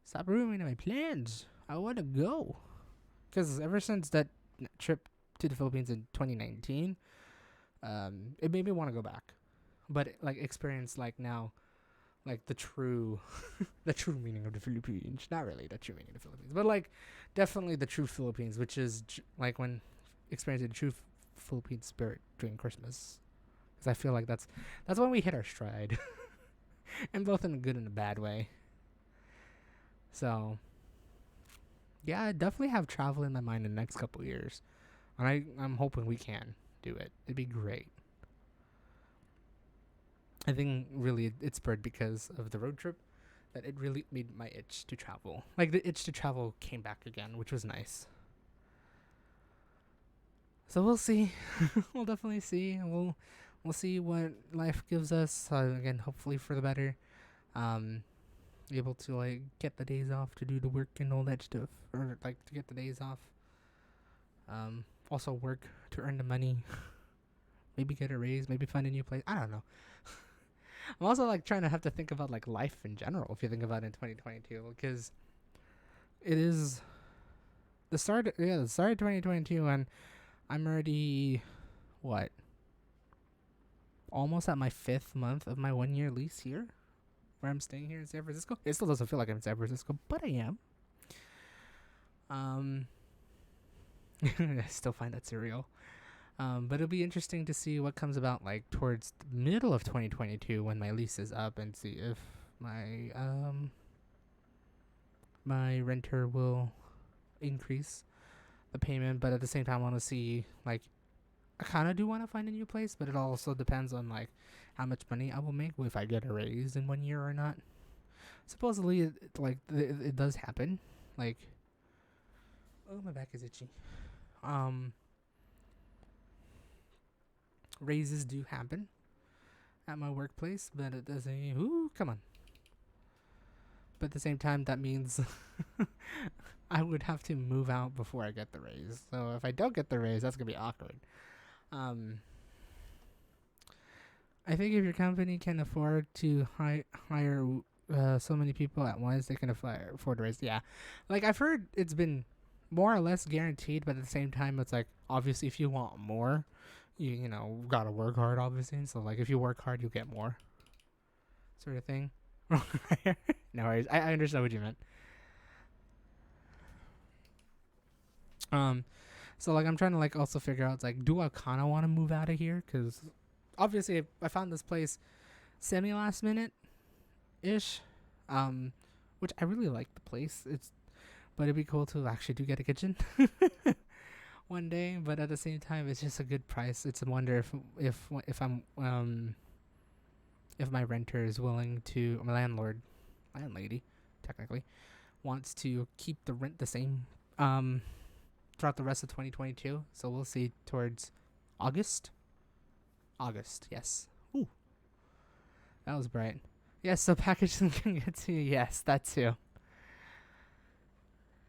Stop ruining my plans. I want to go. Because ever since that trip to the Philippines in 2019, it made me want to go back. But like experience like now, like the true meaning of the Philippines. Not really the true meaning of the Philippines, but like definitely the true Philippines, which is like when experiencing the true Philippine spirit during Christmas. because I feel like that's when we hit our stride, and both in a good and a bad way. So yeah, I definitely have travel in my mind in the next couple years, and I'm hoping we can do it. It'd be great. I think really it spurred because of the road trip that it really made my itch to travel. Like the itch to travel came back again, which was nice. So we'll see. We'll definitely see. We'll see what life gives us. Again, hopefully for the better. Um, able to like get the days off to do the work and all that stuff, or like to get the days off. Also work to earn the money. Maybe get a raise. Maybe find a new place. I don't know. I'm also like trying to have to think about like life in general. If you think about it in 2022, because it is the start. Yeah, the start of 2022, and I'm already what almost at my 5th month of my 1 year lease here, where I'm staying here in San Francisco. It still doesn't feel like I'm in San Francisco, but I am. I still find that surreal. But it'll be interesting to see what comes about like towards the middle of 2022 when my lease is up, and see if my renter will increase the payment. But at the same time, I want to see like I kind of do want to find a new place, but it also depends on like how much money I will make if I get a raise in 1 year or not. Supposedly, it does happen. Like, oh, my back is itchy. Raises do happen at my workplace, but it doesn't. Ooh, come on. But at the same time, that means I would have to move out before I get the raise. So if I don't get the raise, that's gonna be awkward. I think if your company can afford to hire so many people at once, they can afford to raise. Yeah, like I've heard it's been more or less guaranteed, but at the same time, it's like obviously if you want more, you know gotta work hard, obviously. So like if you work hard, you'll get more, sort of thing. No worries, I understand what you meant. So like I'm trying to like also figure out like do I kind of want to move out of here, because obviously I found this place semi last minute ish, which I really like the place. But it'd be cool to actually do get a kitchen one day. But at the same time, it's just a good price. It's a wonder if I'm if my renter is willing to, my landlady, technically, wants to keep the rent the same throughout the rest of 2022. So we'll see towards August. August, yes. Ooh, that was bright. Yes, so packaging can get to you. Yes, that too.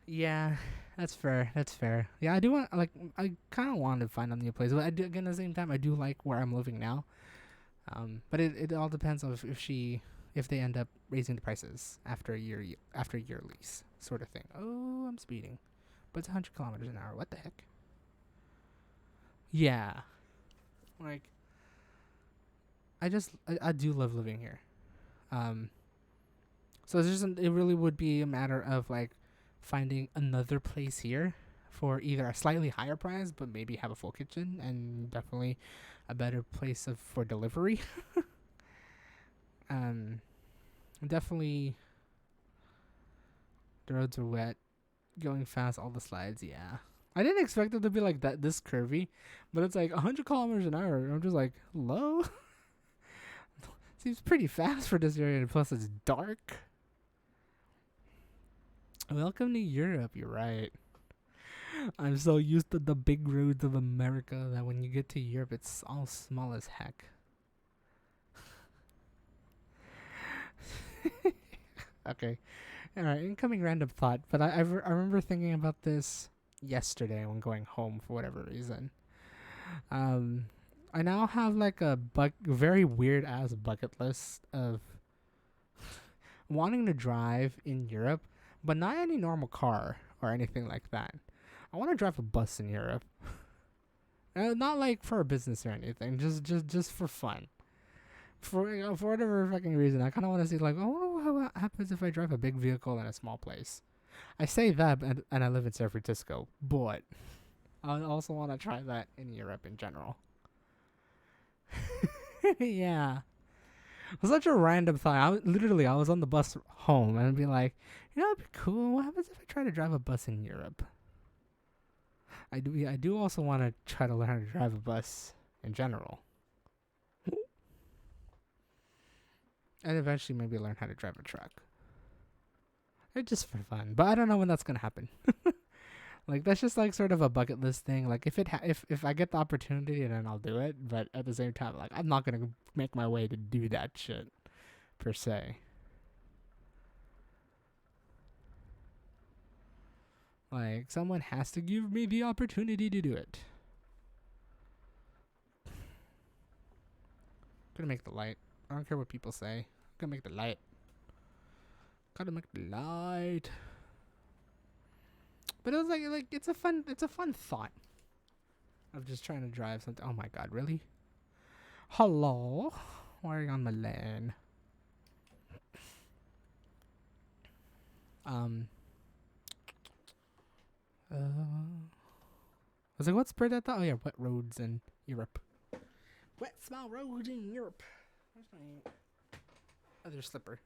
Yeah, that's fair. That's fair. Yeah, I do want I kind of want to find a new place, but I do again at the same time I do like where I'm living now. But it all depends on if they end up raising the prices after a year lease, sort of thing. Oh, I'm speeding, but it's 100 kilometers an hour. What the heck? Yeah, like I do love living here. Um, so it really would be a matter of like finding another place here for either a slightly higher price, but maybe have a full kitchen and definitely a better place for delivery. um, Definitely the roads are wet, going fast, all the slides. Yeah, I didn't expect it to be like that this curvy, but it's like 100 kilometers an hour. I'm just like, hello. Seems pretty fast for this area, and plus it's dark. Welcome to Europe, you're right. I'm so used to the big roads of America that when you get to Europe, it's all small as heck. Okay. Alright, incoming random thought, but I remember thinking about this yesterday when going home for whatever reason. I now have like a very weird ass bucket list of wanting to drive in Europe, but not any normal car or anything like that. I want to drive a bus in Europe. Not like for a business or anything, just for fun. For whatever fucking reason, I kind of want to see like, oh, what happens if I drive a big vehicle in a small place? I say that, and I live in San Francisco, but I also want to try that in Europe in general. Yeah. It was such a random thought. I was on the bus home and I'd be like, it'd be cool. What happens if I try to drive a bus in Europe? I do also want to try to learn how to drive a bus in general. And eventually maybe learn how to drive a truck. It's just for fun. But I don't know when that's going to happen. Like, that's just like sort of a bucket list thing. Like, if I get the opportunity, then I'll do it. But at the same time, like, I'm not going to make my way to do that shit, per se. Like, someone has to give me the opportunity to do it. Gonna make the light. I don't care what people say. Gonna make the light. Gotta make the light. But it was like it's a fun thought of just trying to drive something. Oh my god, really? Hello? Why are you on my lane? I was like, what's spread that thought? Oh yeah, wet roads in Europe. Wet small roads in Europe. Where's my other slipper?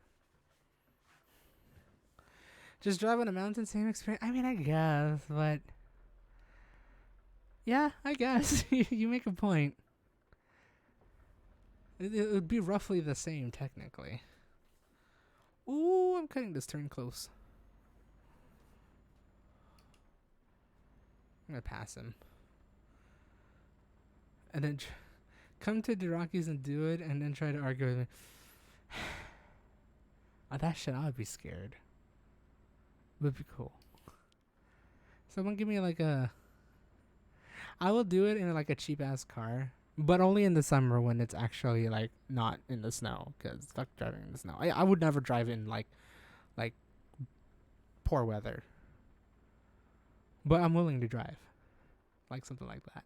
Just drive on a mountain, same experience. I mean, I guess, but yeah, I guess you make a point. It would be roughly the same, technically. Ooh, I'm cutting this turn close. I'm gonna pass him, and then come to the Rockies and do it, and then try to argue with me. Oh, that shit, I would be scared. Would be cool. Someone give me like a. I will do it in like a cheap ass car, but only in the summer when it's actually like not in the snow. Cause fuck driving in the snow. I would never drive in like poor weather. But I'm willing to drive, like something like that.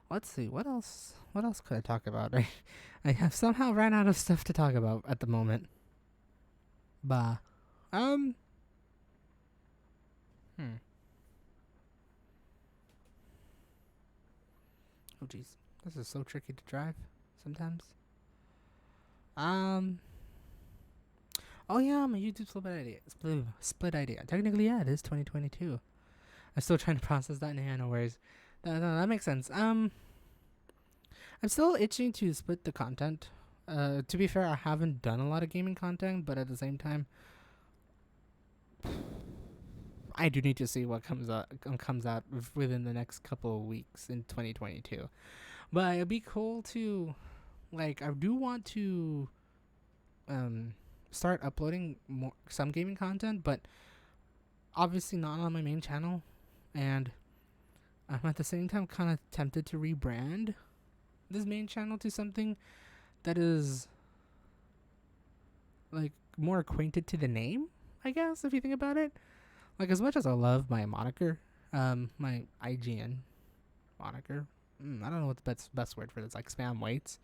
Let's see, what else could I talk about? I have somehow ran out of stuff to talk about at the moment. Bah. Oh jeez. This is so tricky to drive sometimes. Oh yeah, my YouTube split idea. Technically, yeah, it is 2022. I'm still trying to process that. Nah, no worries. That makes sense. I'm still itching to split the content. To be fair, I haven't done a lot of gaming content, but at the same time, I do need to see what comes out within the next couple of weeks in 2022. But it'd be cool to, like, I do want to, start uploading some gaming content, but obviously not on my main channel, and I'm at the same time kind of tempted to rebrand this main channel to something that is like more acquainted to the name, I guess, if you think about it. Like, as much as I love my moniker, my IGN moniker, I don't know what the best word for this, like spam weights.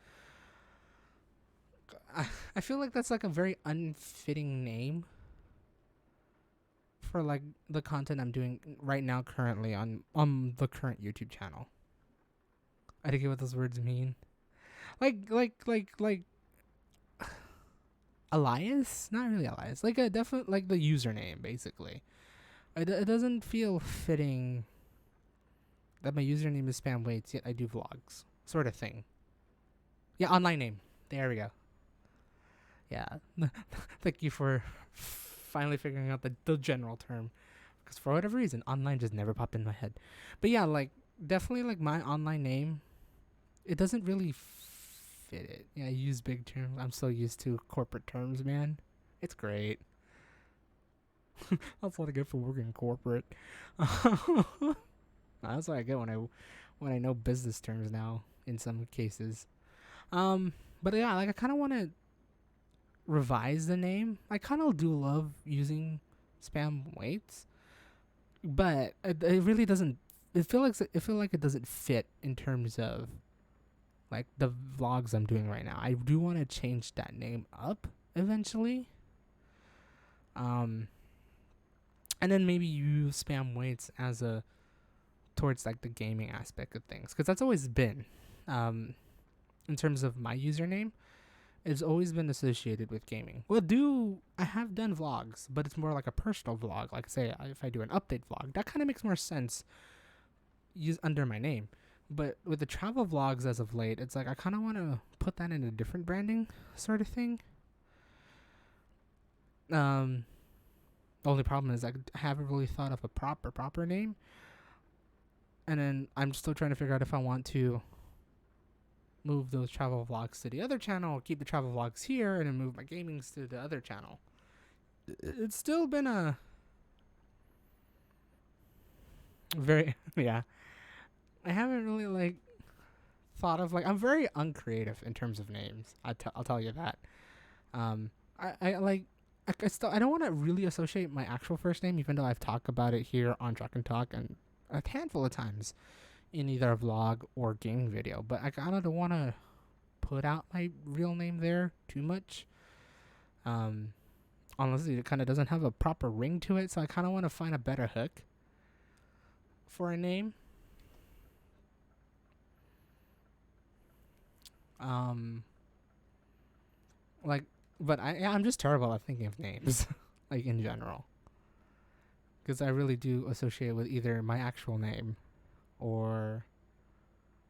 I feel like that's like a very unfitting name for like the content I'm doing right now currently on the current YouTube channel. I don't get what those words mean. Like Elias? Not really Elias. Like a definite, like the username basically. It doesn't feel fitting that my username is spam weights, yet I do vlogs, sort of thing. Yeah, online name. There we go. Yeah. Thank you for finally figuring out the general term. Because for whatever reason, online just never popped in my head. But yeah, like, definitely, like, my online name, it doesn't really fit it. Yeah, I use big terms. I'm so used to corporate terms, man. It's great. That's what I get for working corporate. That's what I get when I know business terms now, in some cases. But yeah, like, I kind of want to revise the name. I kind of do love using spam weights, but it really doesn't. It feel like it doesn't fit in terms of like the vlogs I'm doing right now. I do want to change that name up eventually. Um, and then maybe use spam weights as a towards like the gaming aspect of things, because that's always been, in terms of my username, it's always been associated with gaming. I have done vlogs, but it's more like a personal vlog. Like say if I do an update vlog, that kind of makes more sense use under my name. But with the travel vlogs as of late, it's like I kind of want to put that in a different branding sort of thing. The only problem is I haven't really thought of a proper name, and then I'm still trying to figure out if I want to move those travel vlogs to the other channel, keep the travel vlogs here, and then move my gamings to the other channel. It's still been a very yeah. I haven't really like thought of like I'm very uncreative in terms of names. I'll tell you that. I like I don't want to really associate my actual first name, even though I've talked about it here on Truck and Talk and a handful of times in either a vlog or gaming video. But I kind of don't want to put out my real name there too much. Honestly, it kind of doesn't have a proper ring to it, so I kind of want to find a better hook for a name. Like, but I'm just terrible at thinking of names, like in general, because I really do associate with either my actual name or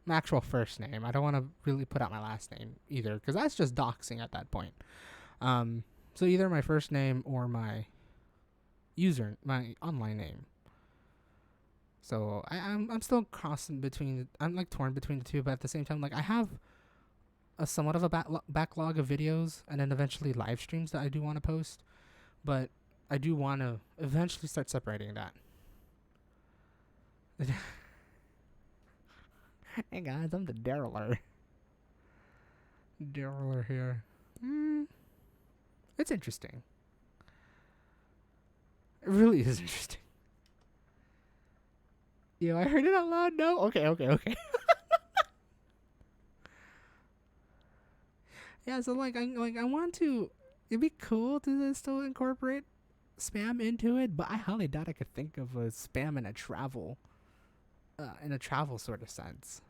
my actual first name. I don't want to really put out my last name either, because that's just doxing at that point. So either my first name or my my online name. So I'm still crossing between. I'm like torn between the two, but at the same time, like I have a somewhat of a backlog of videos and then eventually live streams that I do want to post, but I do want to eventually start separating that. Hey guys, I'm the Daryler. Daryler here. It's interesting. It really is interesting. Yo, I heard it out loud. No, okay. Yeah, so like I want to. It'd be cool to still incorporate spam into it, but I highly doubt I could think of a spam in a travel sort of sense.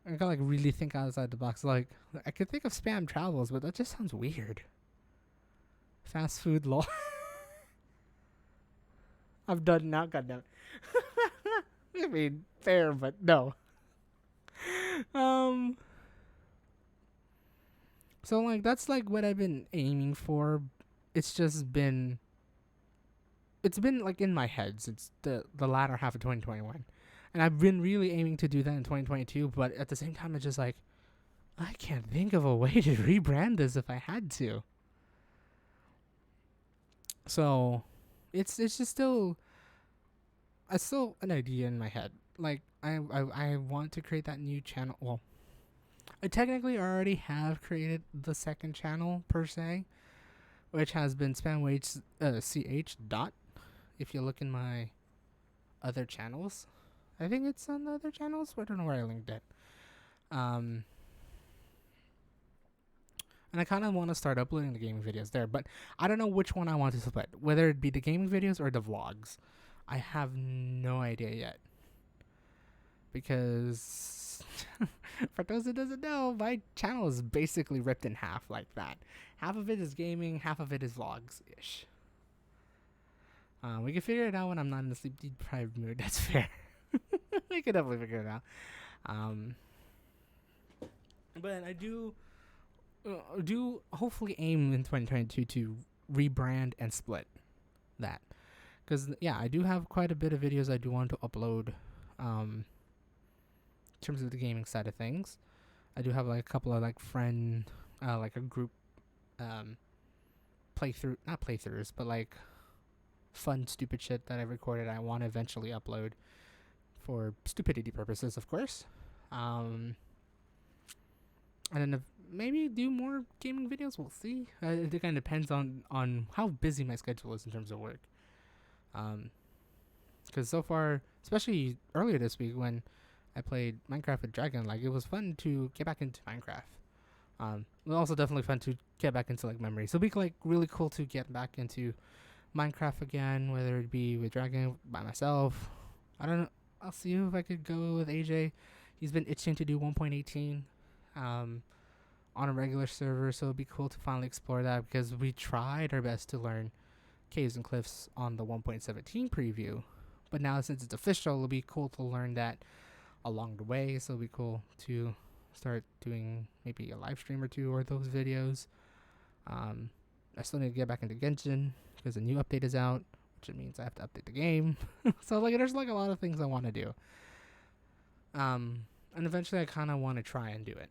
I gotta like really think outside the box. Like I could think of spam travels, but that just sounds weird. Fast food law. I'm done now. Goddamn. I mean, fair, but no. So like that's like what I've been aiming for. It's been like in my head since the latter half of 2021. And I've been really aiming to do that in 2022, but at the same time it's just like I can't think of a way to rebrand this if I had to. So it's just still an idea in my head. Like I want to create that new channel. Well, I technically already have created the second channel per se, which has been Spamweights ch dot. If you look in my other channels, I think it's on the other channels. I don't know where I linked it. And I kind of want to start uploading the gaming videos there, but I don't know which one I want to split, whether it be the gaming videos or the vlogs. I have no idea yet. Because for those who doesn't know, my channel is basically ripped in half like that. Half of it is gaming, half of it is vlogs-ish. We can figure it out when I'm not in a sleep-deprived mood. That's fair. We can definitely figure it out. But I do hopefully aim in 2022 to rebrand and split that. Because, yeah, I do have quite a bit of videos I do want to upload in terms of the gaming side of things. I do have like a couple of like like a group not playthroughs, but like fun, stupid shit that I recorded I want to eventually upload for stupidity purposes, of course. And then maybe do more gaming videos. We'll see. It kind of depends on how busy my schedule is in terms of work. Because so far, especially earlier this week when I played Minecraft with Dragon, like it was fun to get back into Minecraft. It's also definitely fun to get back into like memories. It'll be like really cool to get back into Minecraft again, whether it be with Dragon by myself. I don't know. I'll see if I could go with AJ. He's been itching to do 1.18 on a regular server, so it'd be cool to finally explore that because we tried our best to learn Caves and Cliffs on the 1.17 preview. But now since it's official, it'll be cool to learn that along the way. So it'll be cool to start doing maybe a live stream or two or those videos. I still need to get back into Genshin because a new update is out, which means I have to update the game. So like there's like a lot of things I want to do. And eventually I kind of want to try and do it.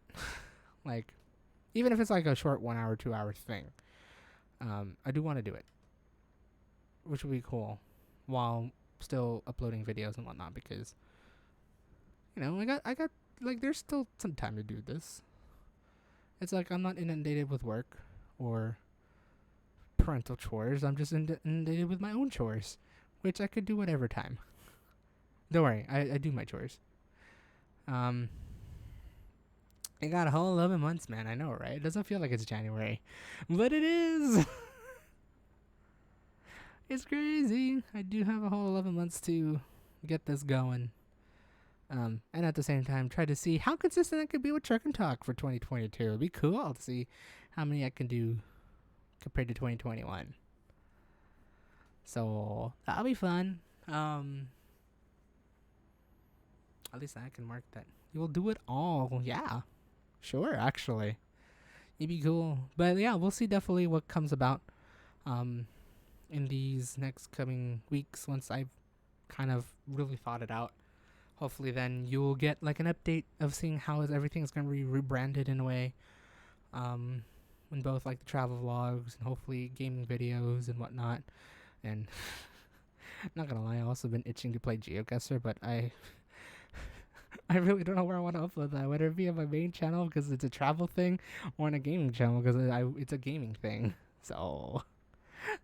Like even if it's like a short 1 hour, 2 hour thing. I do want to do it, which would be cool while still uploading videos and whatnot because I got like there's still some time to do this. It's like I'm not inundated with work or parental chores. I'm just inundated with my own chores, which I could do whatever time. Don't worry, I do my chores. I got a whole 11 months, man. I know, right? It doesn't feel like it's January, but it is. It's crazy. I do have a whole 11 months to get this going. And at the same time, try to see how consistent I could be with Truck and Talk for 2022. It'd be cool to see how many I can do compared to 2021. So that'll be fun. At least I can mark that. You will do it all. Yeah. Sure, actually. It'd be cool. But yeah, we'll see definitely what comes about in these next coming weeks once I've kind of really thought it out. Hopefully then you'll get like an update of seeing how everything's going to be rebranded in a way. In both like the travel vlogs and hopefully gaming videos and whatnot. And not gonna lie, I've also been itching to play GeoGuessr, but I really don't know where I want to upload that. Whether it be on my main channel because it's a travel thing, or on a gaming channel because it's a gaming thing. So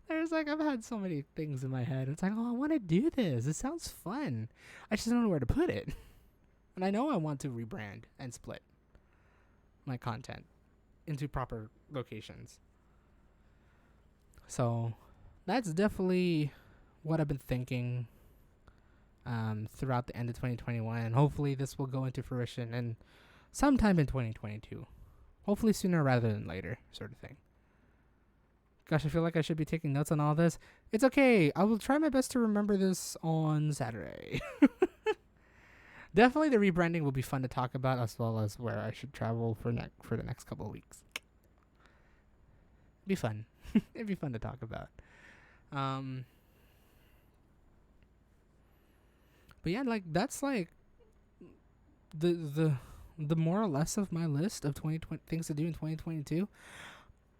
there's like I've had so many things in my head. It's like, oh, I want to do this. It sounds fun. I just don't know where to put it. And I know I want to rebrand and split my content into proper locations. So that's definitely what I've been thinking throughout the end of 2021. And hopefully this will go into fruition and sometime in 2022. Hopefully sooner rather than later, sort of thing. Gosh, I feel like I should be taking notes on all this. It's okay. I will try my best to remember this on Saturday. Definitely the rebranding will be fun to talk about, as well as where I should travel for the next couple of weeks. It'd be fun. It'd be fun to talk about. But yeah, like that's like the more or less of my list of 2020 things to do in 2022.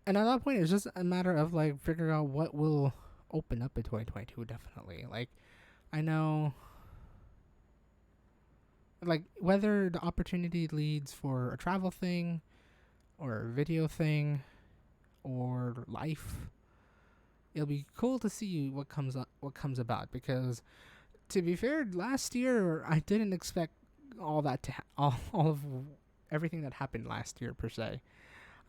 And at that point, it's just a matter of like figuring out what will open up in 2022. Definitely, like I know, like whether the opportunity leads for a travel thing, or a video thing, or life. It'll be cool to see what comes about because, to be fair, last year I didn't expect all that to all of everything that happened last year per se.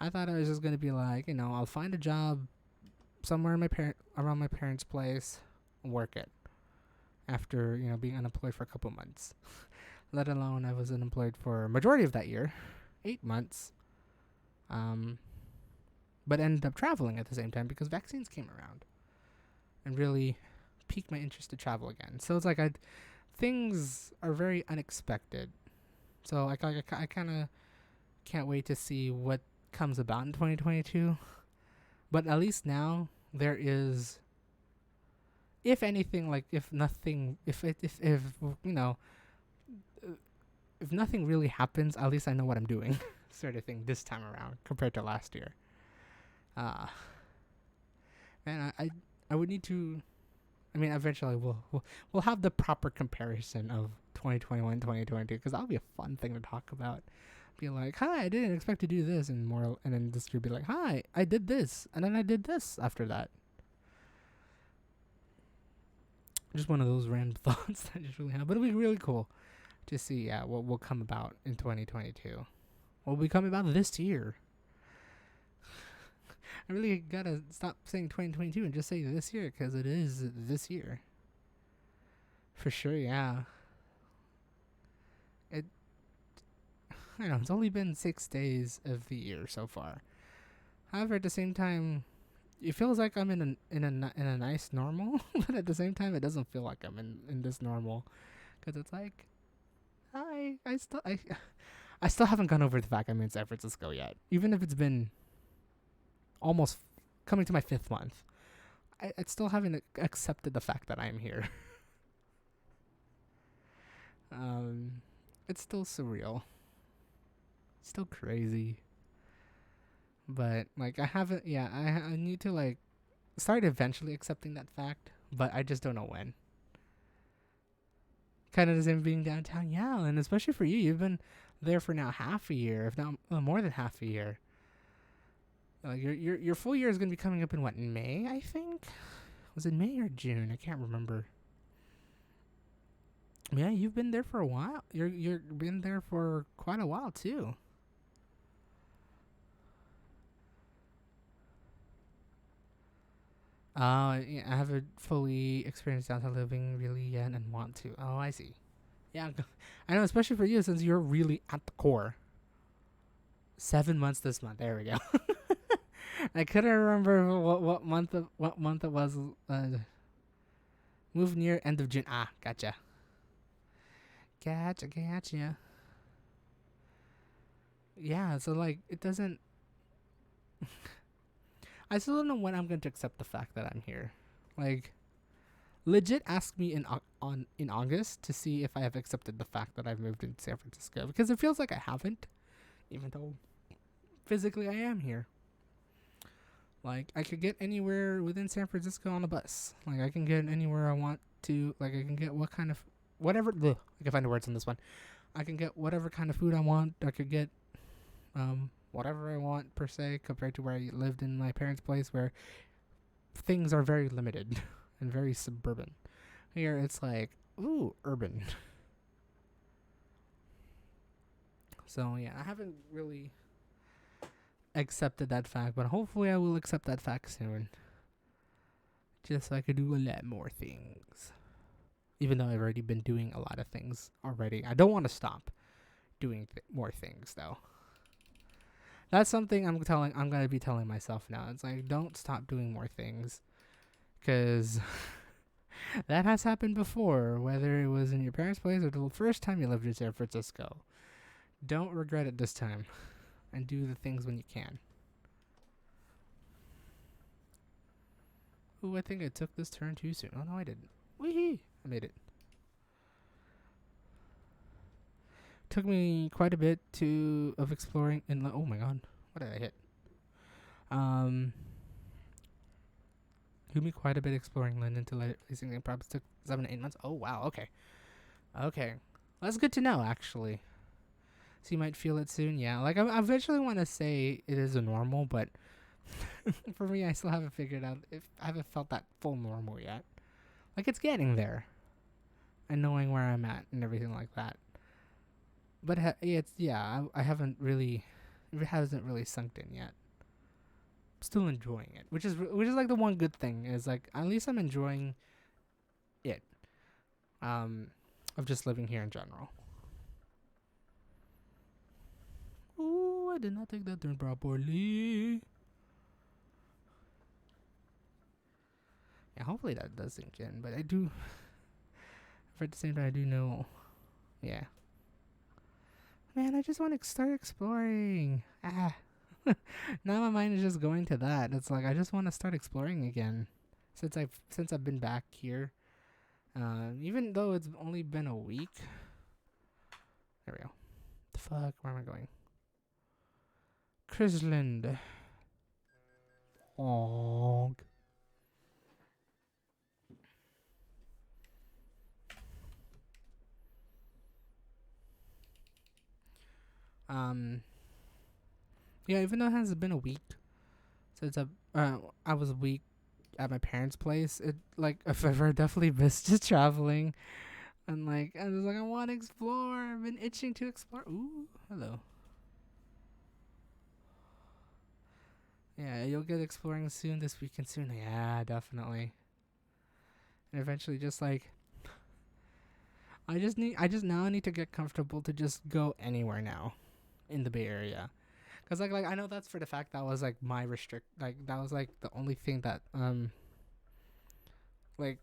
I thought I was just gonna be like, I'll find a job somewhere in around my parents' place, and work it. After being unemployed for a couple months, let alone I was unemployed for a majority of that year, 8 months. But ended up traveling at the same time because vaccines came around, and really piqued my interest to travel again. So it's like things are very unexpected. So I kind of can't wait to see what comes about in 2022. But at least now there is, if anything, like if nothing really happens, at least I know what I'm doing, sort of thing this time around compared to last year. Man, I would need to. I mean, eventually we'll have the proper comparison of 2021 2022 because that'll be a fun thing to talk about. Be like, hi, I didn't expect to do this, and then this would be like, hi, I did this, and then I did this after that. Just one of those random thoughts that I just really have, but it'll be really cool to see what will come about in 2022. What will be coming about this year? I really gotta stop saying 2022 and just say this year, because it is this year. For sure, yeah. It. I know it's only been 6 days of the year so far. However, at the same time, it feels like I'm in a nice normal, but at the same time, it doesn't feel like I'm in this normal, because it's like I still haven't gone over the fact I'm in San Francisco yet, even if it's been almost coming to my 5th month. I still haven't accepted the fact that I'm here. um, it's still surreal, still crazy, but like I haven't. Yeah, I need to like start eventually accepting that fact, but I just don't know when. Kind of the same being downtown, yeah, and especially for you, you've been there for now half a year, if not more than half a year. Your full year is gonna be coming up in what, in May? I think was it May or June? I can't remember. Yeah, you've been there for a while. You're been there for quite a while too. Yeah, I haven't fully experienced downtown living really yet and want to. Oh, I see. Yeah, I know, especially for you since you're really at the core. 7 months this month. There we go. I couldn't remember what month it was. Moved near end of June. Ah, gotcha. Yeah, so like it doesn't. I still don't know when I'm going to accept the fact that I'm here. Like, legit, ask me in August to see if I have accepted the fact that I've moved into San Francisco, because it feels like I haven't, even though physically I am here. Like, I could get anywhere within San Francisco on a bus. Like, I can get anywhere I want to. Like, I can get whatever. I can find the words on this one. I can get whatever kind of food I want. I could get whatever I want per se, compared to where I lived in my parents' place, where things are very limited and very suburban. Here it's like, ooh, urban. So yeah, I haven't really accepted that fact, but hopefully I will accept that fact soon. Just so I could do a lot more things. Even though I've already been doing a lot of things already. I don't want to stop doing more things though. That's something I'm gonna be telling myself now. It's like, don't stop doing more things, because that has happened before. Whether it was in your parents' place or the first time you lived in San Francisco, don't regret it this time, and do the things when you can. Ooh, I think I took this turn too soon. Oh no, I didn't. Wee! I made it. Took me quite a bit of exploring in. Oh my god, what did I hit? Took me quite a bit exploring London to let it. I think it probably took 7 to 8 months. Oh wow, okay, that's good to know actually. So you might feel it soon, yeah. Like I eventually want to say it is a normal, but for me, I still haven't figured out if I haven't felt that full normal yet. Like it's getting there, and knowing where I'm at and everything like that. But I haven't really, it hasn't really sunk in yet. Still enjoying it, which is like the one good thing is like at least I'm enjoying it. Of just living here in general. Ooh, I did not take that turn properly. Yeah, hopefully that does sink in, but I do. At the same time, I do know. Yeah. Man, I just want to start exploring. Now my mind is just going to that. It's like I just want to start exploring again, since I've been back here. Even though it's only been a week. There we go. The fuck, where am I going? Chrisland. Oh. Yeah, even though it has been a week since I was a week at my parents' place, it like I've definitely missed just traveling, and like I was like I want to explore. I've been itching to explore. Ooh, hello. Yeah, you'll get exploring soon this weekend soon. Yeah, definitely. And eventually, just like I just now need to get comfortable to just go anywhere now in the Bay Area. Cause like I know that's for the fact that was like my that was like the only thing that like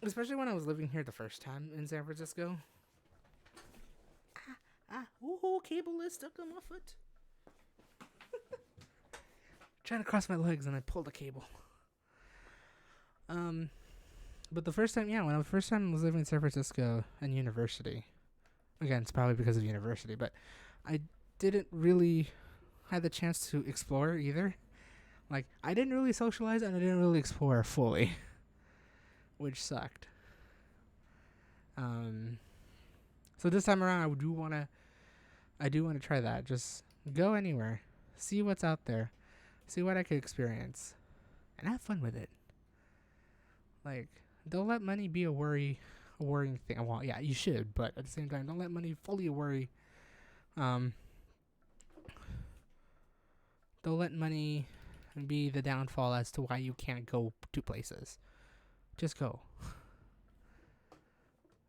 especially when I was living here the first time in San Francisco. Ooh, cable is stuck on my foot. Trying to cross my legs and I pulled the cable. But the first time, when I first time was living in San Francisco and university, again, it's probably because of university, but I didn't really had the chance to explore either. Like, I didn't really socialize and I didn't really explore fully, which sucked. So this time around, I do wanna try that. Just go anywhere, see what's out there, see what I could experience, and have fun with it. Like, don't let money be a worrying thing. Well, yeah, you should, but at the same time, don't let money fully worry. Don't let money be the downfall as to why you can't go to places. Just go.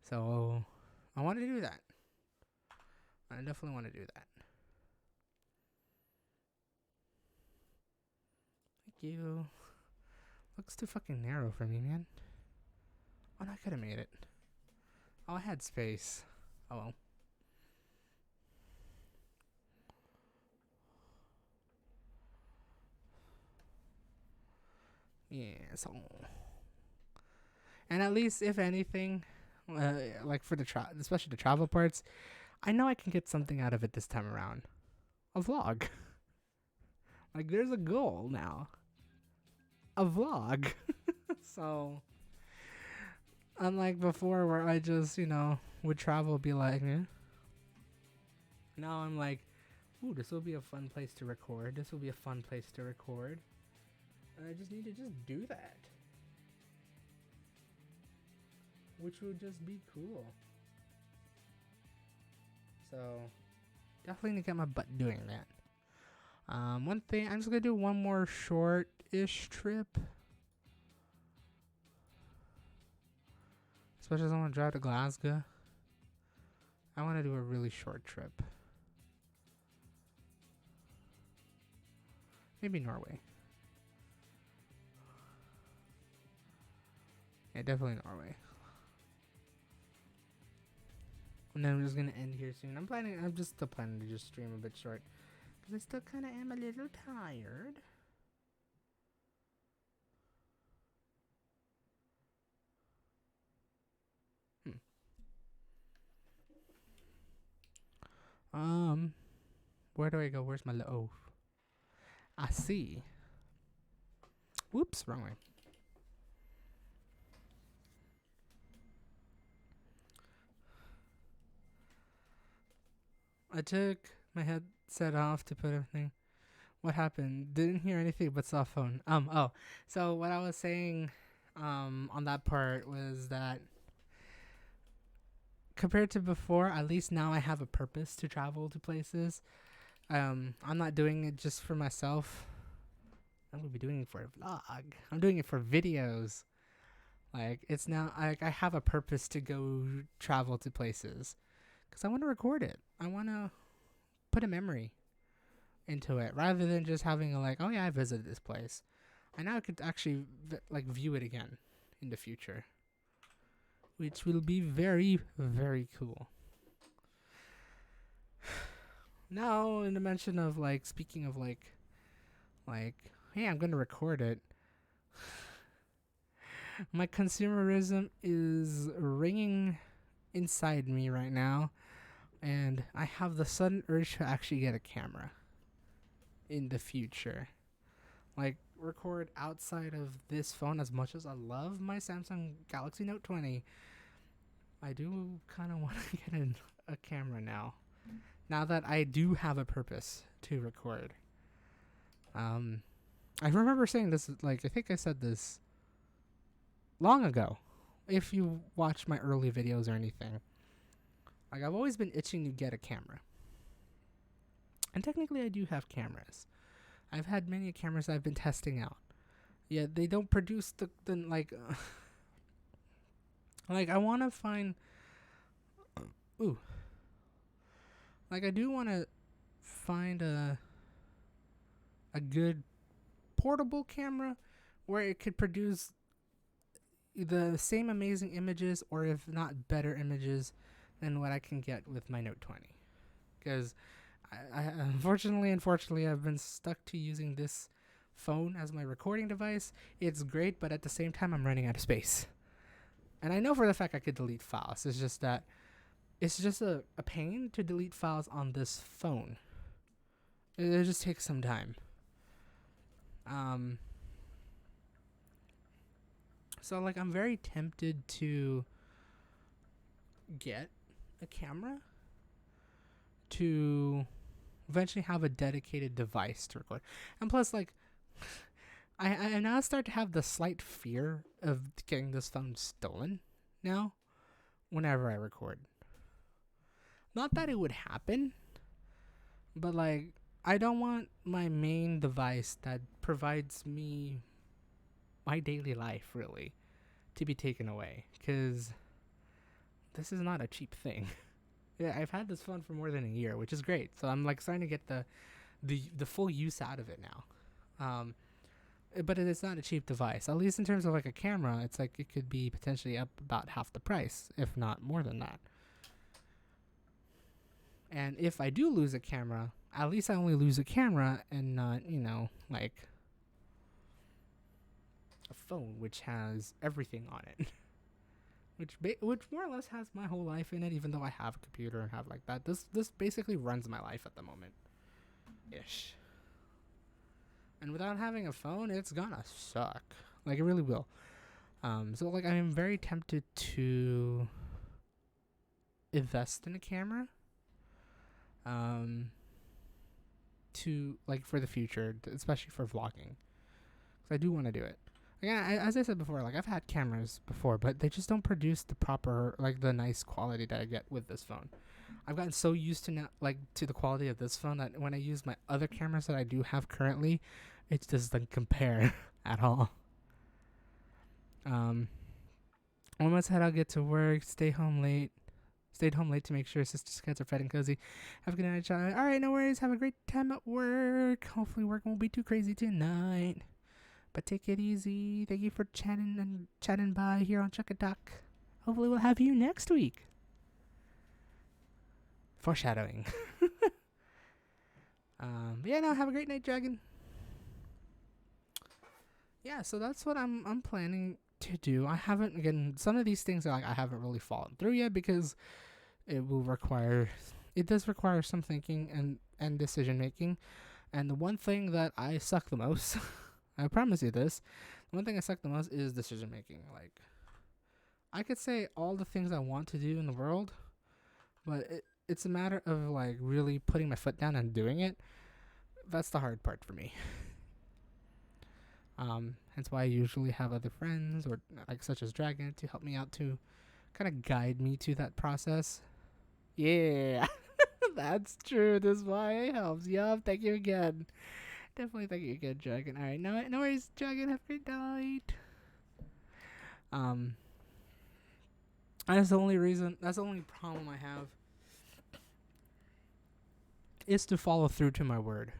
So, I want to do that. I definitely want to do that. Thank you. Looks too fucking narrow for me, man. Oh, no, I could have made it. Oh, I had space. Oh, well. Yeah, so. And at least, if anything, like for especially the travel parts, I know I can get something out of it this time around. A vlog. Like, there's a goal now. A vlog. So, unlike before where I just, would travel, be like, now I'm like, ooh, this will be a fun place to record. This will be a fun place to record. And I just need to just do that. Which would just be cool. So, definitely need to get my butt doing that. One thing, I'm just going to do one more short-ish trip. Especially if I want to drive to Glasgow. I want to do a really short trip. Maybe Norway. Yeah, definitely Norway. And then I'm just going to end here soon. I'm just still planning to just stream a bit short. Because I still kind of am a little tired. Where do I go? Where's my oh, I see. Whoops, wrong way. I took my headset off to put everything. What happened? Didn't hear anything but soft phone. So what I was saying on that part was that compared to before, at least now I have a purpose to travel to places. I'm not doing it just for myself. I'm gonna be doing it for a vlog. I'm doing it for videos. Like, it's now like I have a purpose to go travel to places because I want to record it. I want to put a memory into it rather than just having a like, oh yeah, I visited this place. I now could actually view it again in the future, which will be very, very cool. Now, in the mention of speaking of hey, I'm gonna record it. My consumerism is ringing inside me right now, and I have the sudden urge to actually get a camera in the future. Record outside of this phone. As much as I love my Samsung Galaxy Note 20, I do kind of want to get a camera now. Now that I do have a purpose to record. I remember saying this, I think I said this long ago. If you watch my early videos or anything. I've always been itching to get a camera. And technically I do have cameras. I've had many cameras I've been testing out. Yeah, they don't produce the like. Like I want to find. Ooh. Like I do want to find a good portable camera where it could produce the same amazing images, or if not better images, than what I can get with my Note 20. Because I unfortunately, I've been stuck to using this phone as my recording device. It's great, but at the same time, I'm running out of space. And I know for the fact I could delete files. It's just that it's just a pain to delete files on this phone. It just takes some time. So like I'm very tempted to get a camera to eventually have a dedicated device to record. And plus like I now start to have the slight fear of getting this phone stolen now whenever I record. Not that it would happen, but like I don't want my main device that provides me my daily life really to be taken away, because this is not a cheap thing. Yeah, I've had this phone for more than a year, which is great. So I'm like starting to get the full use out of it now. But it is not a cheap device. At least in terms of like a camera, it's like it could be potentially up about half the price, if not more than that. And if I do lose a camera, at least I only lose a camera and not, like a phone which has everything on it. which more or less has my whole life in it, even though I have a computer and have like that. This basically runs my life at the moment. Ish. And without having a phone, it's gonna suck. Like, it really will. So, like, I'm very tempted to invest in a camera. To, like, for the future, especially for vlogging. Because I do want to do it. Again, as I said before, like, I've had cameras before, but they just don't produce the proper, like, the nice quality that I get with this phone. I've gotten so used to now, like, to the quality of this phone that when I use my other cameras that I do have currently, it just doesn't compare at all. Almost had I'll get to work, stayed home late to make sure sister's cats are fed and cozy. Have a good night, child. All right, no worries. Have a great time at work. Hopefully work won't be too crazy tonight. But take it easy. Thank you for chatting by here on Chuck a Duck. Hopefully we'll have you next week. Foreshadowing. Yeah, no, have a great night, Dragon. Yeah, so that's what I'm planning to do. I haven't, again, some of these things are like I haven't really fallen through yet because it does require some thinking and decision making. And the one thing that I suck the most, I promise you this, the one thing I suck the most is decision making. Like, I could say all the things I want to do in the world, but it's a matter of like really putting my foot down and doing it. That's the hard part for me. Hence why I usually have other friends or like such as Dragon to help me out to kind of guide me to that process. Yeah, that's true. That's why it helps. Yup, thank you again. Definitely thank you again, Dragon. All right, no worries, Dragon. Have a great night. That's the only problem I have is to follow through to my word.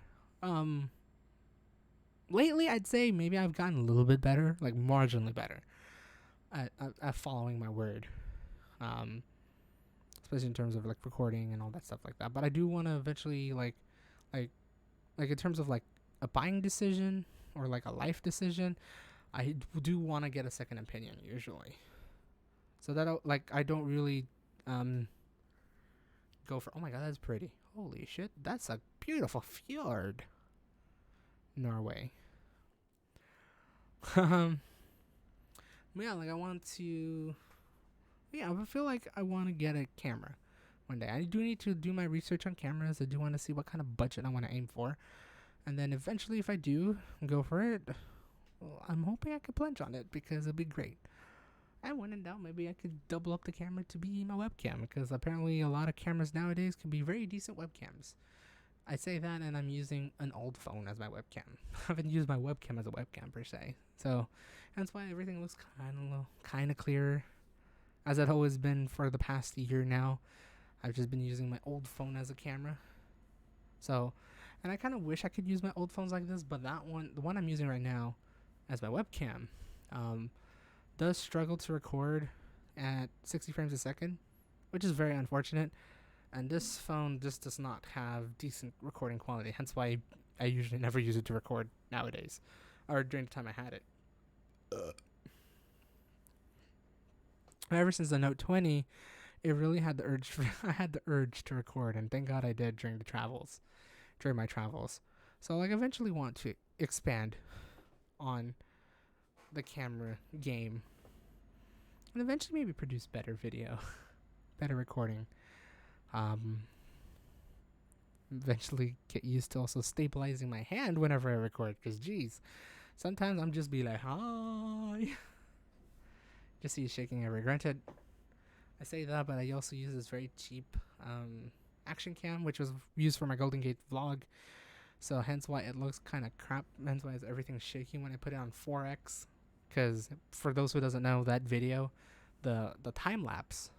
Lately, I'd say maybe I've gotten a little bit better, like marginally better, at following my word. Especially in terms of like recording and all that stuff like that. But I do want to eventually like in terms of like a buying decision or like a life decision, I do want to get a second opinion usually. So that I don't really go for, oh my god, that's pretty. Holy shit, that's a beautiful fjord. Norway. Yeah, like I feel like I want to get a camera one day. I do need to do my research on cameras. I do want to see what kind of budget I want to aim for. And then eventually, if I do go for it, well, I'm hoping I could plunge on it because it'll be great. And when in doubt, maybe I could double up the camera to be my webcam, because apparently a lot of cameras nowadays can be very decent webcams. I say that, and I'm using an old phone as my webcam. I haven't used my webcam as a webcam per se, so that's why everything looks kind of clearer, as it always been for the past year now. I've just been using my old phone as a camera. So, and I kind of wish I could use my old phones like this, but the one I'm using right now, as my webcam, does struggle to record at 60 frames a second, which is very unfortunate. And this phone just does not have decent recording quality, hence why I usually never use it to record nowadays, or during the time I had it. Ever since the Note 20, it really had the urge. I had the urge to record, and thank God I did during my travels. So, like, eventually want to expand on the camera game, and eventually maybe produce better video, better recording. Eventually get used to also stabilizing my hand whenever I record, because geez, sometimes I'm just be like, hi. Just see shaking everywhere. Granted, I say that, but I also use this very cheap action cam, which was used for my Golden Gate vlog. So hence why it looks kind of crap. Hence why everything's shaking when I put it on 4x. Because for those who doesn't know, that video, the time lapse,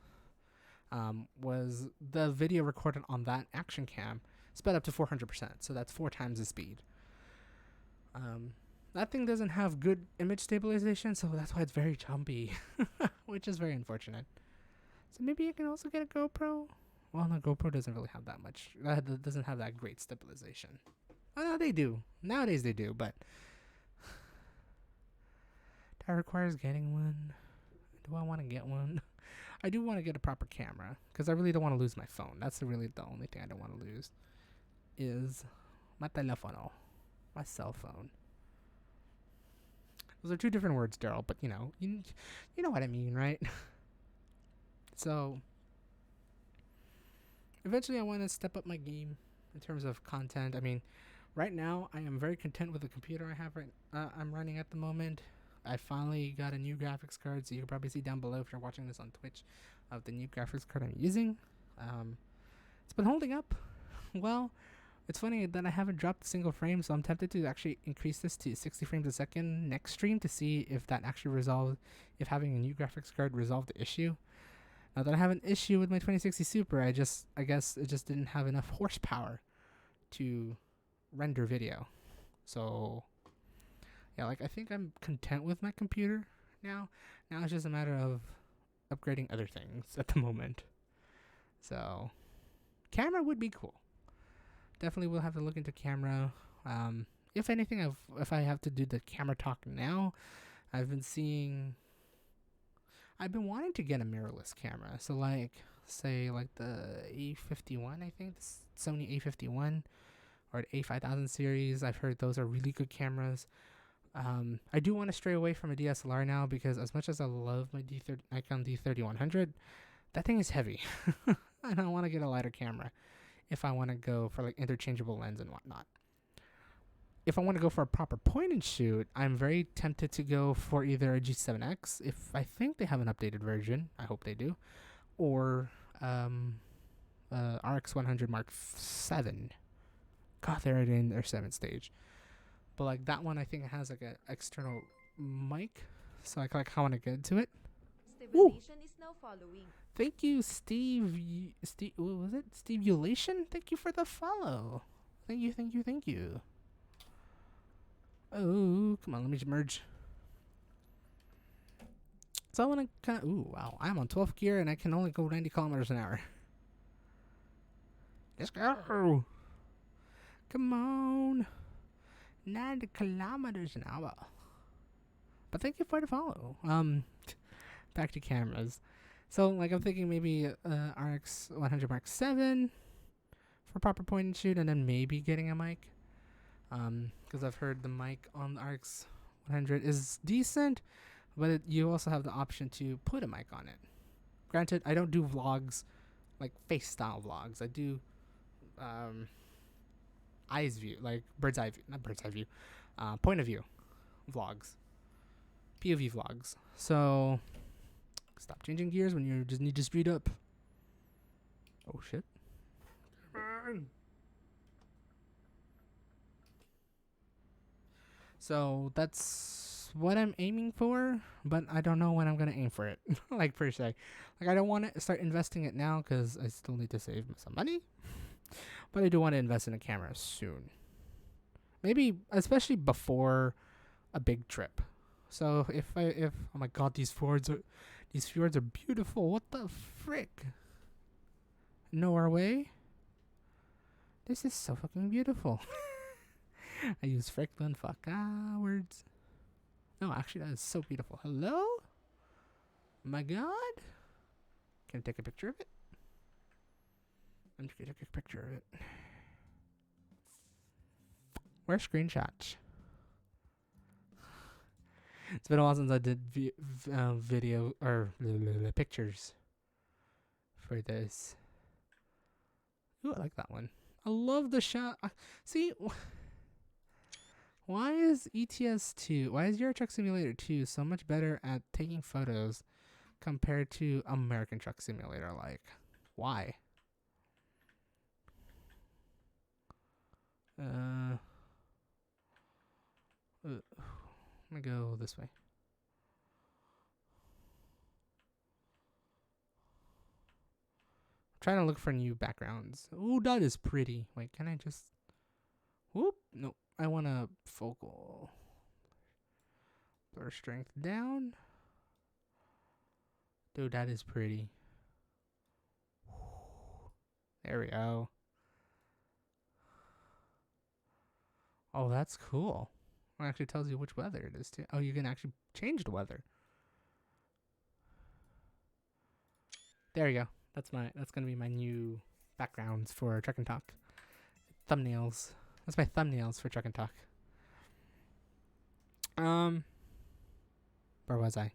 was the video recorded on that action cam sped up to 400%. So that's 4 times the speed. That thing doesn't have good image stabilization, so that's why it's very jumpy, which is very unfortunate. So maybe you can also get a GoPro. Well, no, GoPro doesn't really have that much. That doesn't have that great stabilization. Oh, no, they do. Nowadays they do, but that requires getting one. Do I want to get one? I do want to get a proper camera, because I really don't want to lose my phone. That's really the only thing I don't want to lose, is my telefono, my cell phone. Those are 2 different words, Daryl, but you know what I mean, right? So, eventually I want to step up my game in terms of content. I mean, right now I am very content with the computer I have I'm running at the moment. I finally got a new graphics card, so you can probably see down below if you're watching this on Twitch of the new graphics card I'm using. It's been holding up well. It's funny that I haven't dropped a single frame, so I'm tempted to actually increase this to 60 frames a second next stream to see if that actually if having a new graphics card resolved the issue. Now that I have an issue with my 2060 Super, I guess it just didn't have enough horsepower to render video. So, yeah, like, I think I'm content with my computer now. Now it's just a matter of upgrading other things at the moment. So, camera would be cool. Definitely will have to look into camera. If anything, if I have to do the camera talk now, I've been wanting to get a mirrorless camera. So, like, say, like the A51, I think, the Sony A51 or the A5000 series. I've heard those are really good cameras. I do want to stray away from a DSLR now, because as much as I love my Nikon D3100, that thing is heavy. And I want to get a lighter camera if I want to go for, like, interchangeable lens and whatnot. If I want to go for a proper point and shoot, I'm very tempted to go for either a G7X, if I think they have an updated version. I hope they do. Or RX100 Mark 7. God, they're in their 7th stage. But, like, that one, I think it has, like, an external mic, so I want to get into it. Stabilization is now following. Thank you, Steve. What was it? Steve Ulation? Thank you for the follow. Thank you. Oh, come on, let me just merge. So I want to kind of... Ooh, wow. I'm on 12th gear, and I can only go 90 kilometers an hour. Let's go. Come on. 90 kilometers an hour. But thank you for the follow. Back to cameras. So, like, I'm thinking maybe RX 100 Mark 7 for proper point and shoot, and then maybe getting a mic. Because I've heard the mic on the RX 100 is decent, but you also have the option to put a mic on it. Granted, I don't do vlogs, like face style vlogs. I do eyes view, like bird's eye view, point of view vlogs, POV vlogs. So stop changing gears when you just need to speed up. Oh shit. So that's what I'm aiming for, but I don't know when I'm gonna aim for it. Like per se, like I don't want to start investing it now because I still need to save some money. But I do want to invest in a camera soon. Maybe especially before a big trip. So if oh my god, these fjords are beautiful. What the frick? Norway. This is so fucking beautiful. I use Franklin fuck words. No, actually, that is so beautiful. Hello? My god? Can I take a picture of it? I'm just gonna take a picture of it. Where's screenshots? It's been a while since I did video or pictures for this. Ooh, I like that one. I love the shot. See, why is ETS2, why is Euro Truck Simulator 2 so much better at taking photos compared to American Truck Simulator? Like, why? Let me go this way. I'm trying to look for new backgrounds. Ooh, that is pretty. Wait, can I just... Whoop. Nope. I want a focal. Blur strength down. Dude, that is pretty. There we go. Oh, that's cool. It actually tells you which weather it is too. Oh, you can actually change the weather. There you go. That's gonna be my new backgrounds for Truck and Talk. Thumbnails. That's my thumbnails for Truck and Talk. Where was I?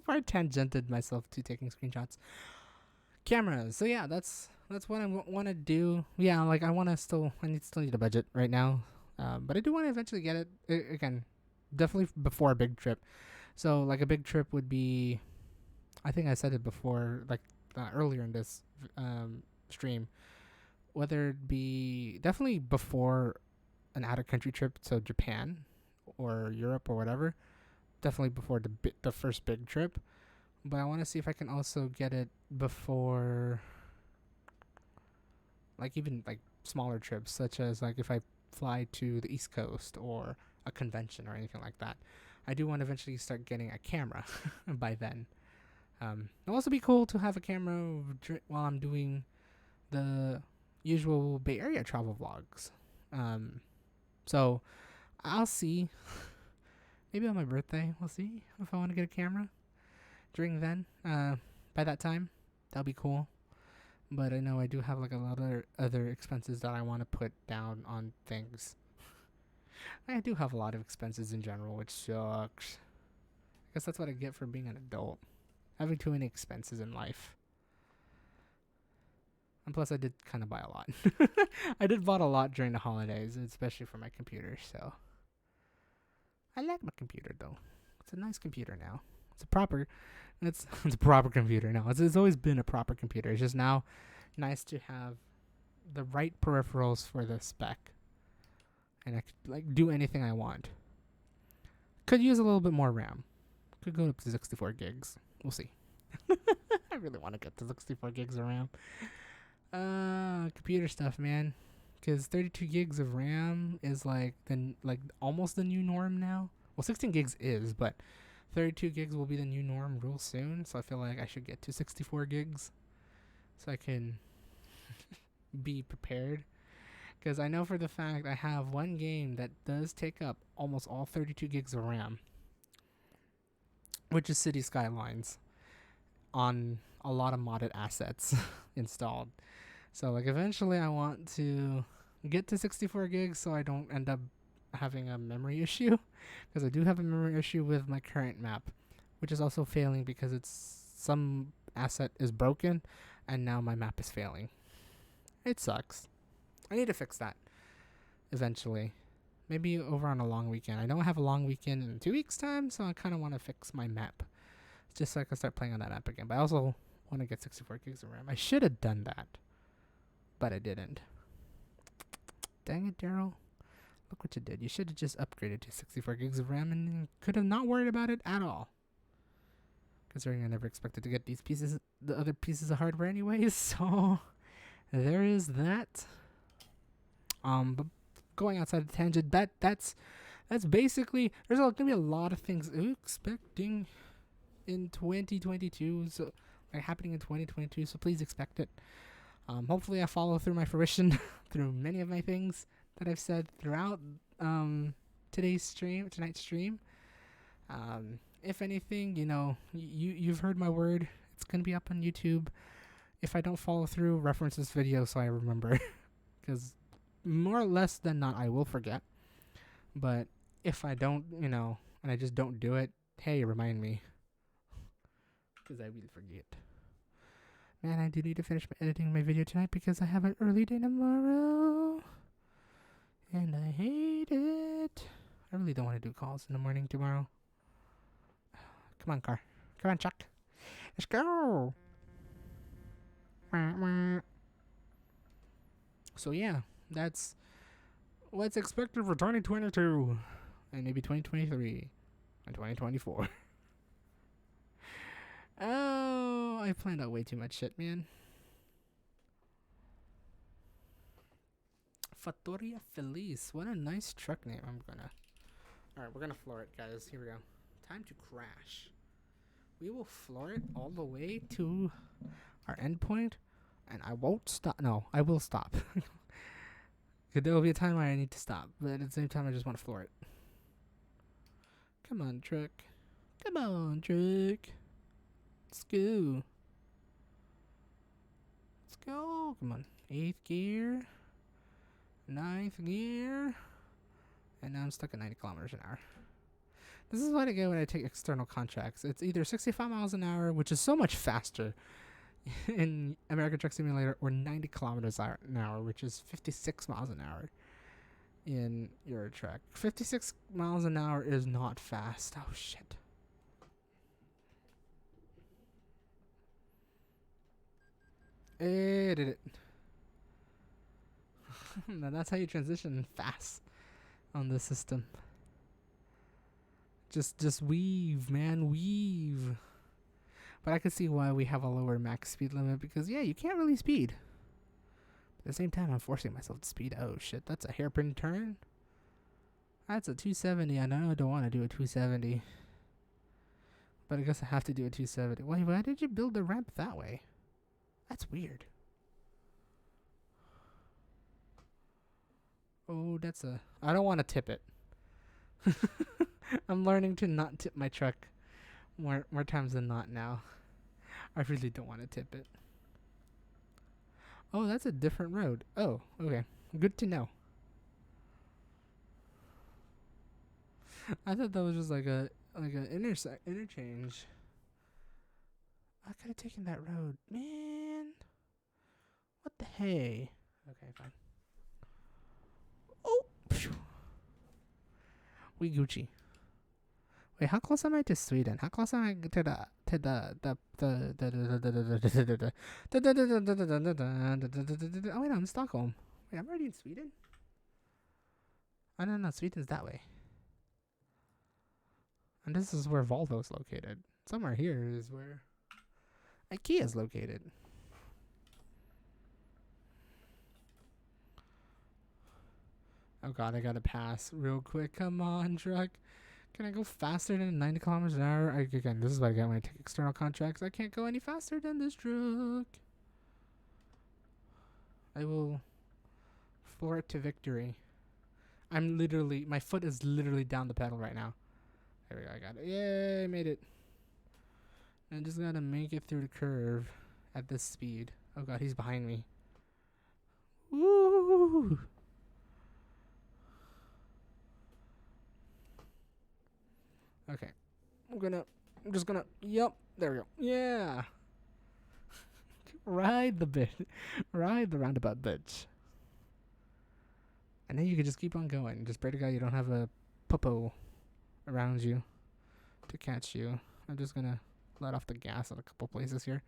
I tangented myself to taking screenshots. Cameras. So yeah, that's what I want to do. Yeah, like I still need a budget right now. But I do want to eventually get it again. Definitely before a big trip. So like a big trip would be, I think I said it before, like earlier in this stream, whether it be definitely before an out of country trip, so Japan or Europe or whatever, definitely before the first big trip. But I want to see if I can also get it before, like even like smaller trips, such as like if I fly to the East Coast or a convention or anything like that. I do want to eventually start getting a camera by then. It'll also be cool to have a camera while I'm doing the usual Bay Area travel vlogs. So I'll see. Maybe on my birthday, we'll see if I want to get a camera during then. By that time, that'll be cool. But I know I do have like a lot of other expenses that I want to put down on things. I do have a lot of expenses in general, which sucks. I guess that's what I get for being an adult. Having too many expenses in life. And plus I did kind of buy a lot. I did bought a lot during the holidays, especially for my computer, so. I like my computer though. It's a nice computer now. It's a proper computer now. It's always been a proper computer. It's just now nice to have the right peripherals for the spec. And I could like do anything I want. Could use a little bit more RAM. Could go up to 64 gigs. We'll see. I really want to get to 64 gigs of RAM. Computer stuff, man. Because 32 gigs of RAM is like almost the new norm now. Well, 16 gigs is, but 32 gigs will be the new norm real soon. So I feel like I should get to 64 gigs so I can be prepared. Because I know for the fact I have one game that does take up almost all 32 gigs of RAM, which is City Skylines, on a lot of modded assets installed. So like eventually I want to get to 64 gigs so I don't end up having a memory issue, because I do have a memory issue with my current map, which is also failing because some asset is broken and now my map is failing. It sucks. I need to fix that eventually. Maybe over on a long weekend. I know I have a long weekend in 2 weeks' time, so I kind of want to fix my map just so I can start playing on that map again. But I also want to get 64 gigs of RAM. I should have done that, but I didn't. Dang it, Daryl. Look what you did. You should have just upgraded to 64 gigs of RAM and could have not worried about it at all. Considering I never expected to get the other pieces of hardware anyways, so there is that. But going outside the tangent, that's basically, there's gonna be a lot of things expecting in 2022, so like happening in 2022. So please expect it. Hopefully I follow through my fruition through many of my things that I've said throughout tonight's stream. If anything, you've heard my word. It's gonna be up on YouTube. If I don't follow through, reference this video so I remember, because more or less than not, I will forget. But if I don't, and I just don't do it, hey, remind me, because I will forget. Man, I do need to finish editing my video tonight because I have an early day tomorrow, and I hate it. I really don't want to do calls in the morning tomorrow. Come on, car. Come on, Chuck. Let's go. So yeah, that's what's expected for 2022 and maybe 2023 and 2024. Oh, I planned out way too much shit, man. Fattoria Feliz. What a nice truck name. Alright, we're gonna floor it, guys. Here we go. Time to crash. We will floor it all the way to our endpoint, and I won't stop. No, I will stop. There will be a time where I need to stop, but at the same time, I just want to floor it. Come on, truck. Come on, truck. Let's go. Let's go. Come on. 8th gear. 9th gear. And now I'm stuck at 90 kilometers an hour. This is what I get when I take external contracts. It's either 65 miles an hour, which is so much faster in American Truck Simulator, or 90 kilometers an hour, which is 56 miles an hour in Euro Truck. 56 miles an hour is not fast. Oh, shit. I did it. Now that's how you transition fast on the system. Just weave, man, weave. But I can see why we have a lower max speed limit, because yeah, you can't really speed. But at the same time, I'm forcing myself to speed. Oh shit, that's a hairpin turn. That's a 270. I know I don't want to do a 270, but I guess I have to do a 270. Wait, why did you build the ramp that way? That's weird. Oh, that's a... I don't want to tip it. I'm learning to not tip my truck more times than not now. I really don't want to tip it. Oh, that's a different road. Oh, okay. Good to know. I thought that was just like a interchange. I could have taken that road. Man. What the hey? Okay, fine. Oh, phew. We Gucci. Wait, how close am I to Sweden? How close am I to the oh wait, I'm in Stockholm. Wait, I'm already in Sweden? Oh no, Sweden's that way. And this is where Volvo's located. Somewhere here is where IKEA is located. Oh god, I gotta pass real quick. Come on, truck. Can I go faster than 90 kilometers an hour? Again, this is what I get when I take external contracts. I can't go any faster than this truck. I will floor it to victory. I'm literally, my foot is literally down the pedal right now. There we go, I got it. Yay, I made it. I just gotta make it through the curve at this speed. Oh god, he's behind me. Woo! Okay. I'm just gonna, yep, there we go. Yeah. Ride the roundabout bitch. And then you can just keep on going. Just pray to God you don't have a popo around you to catch you. I'm just gonna let off the gas at a couple places here.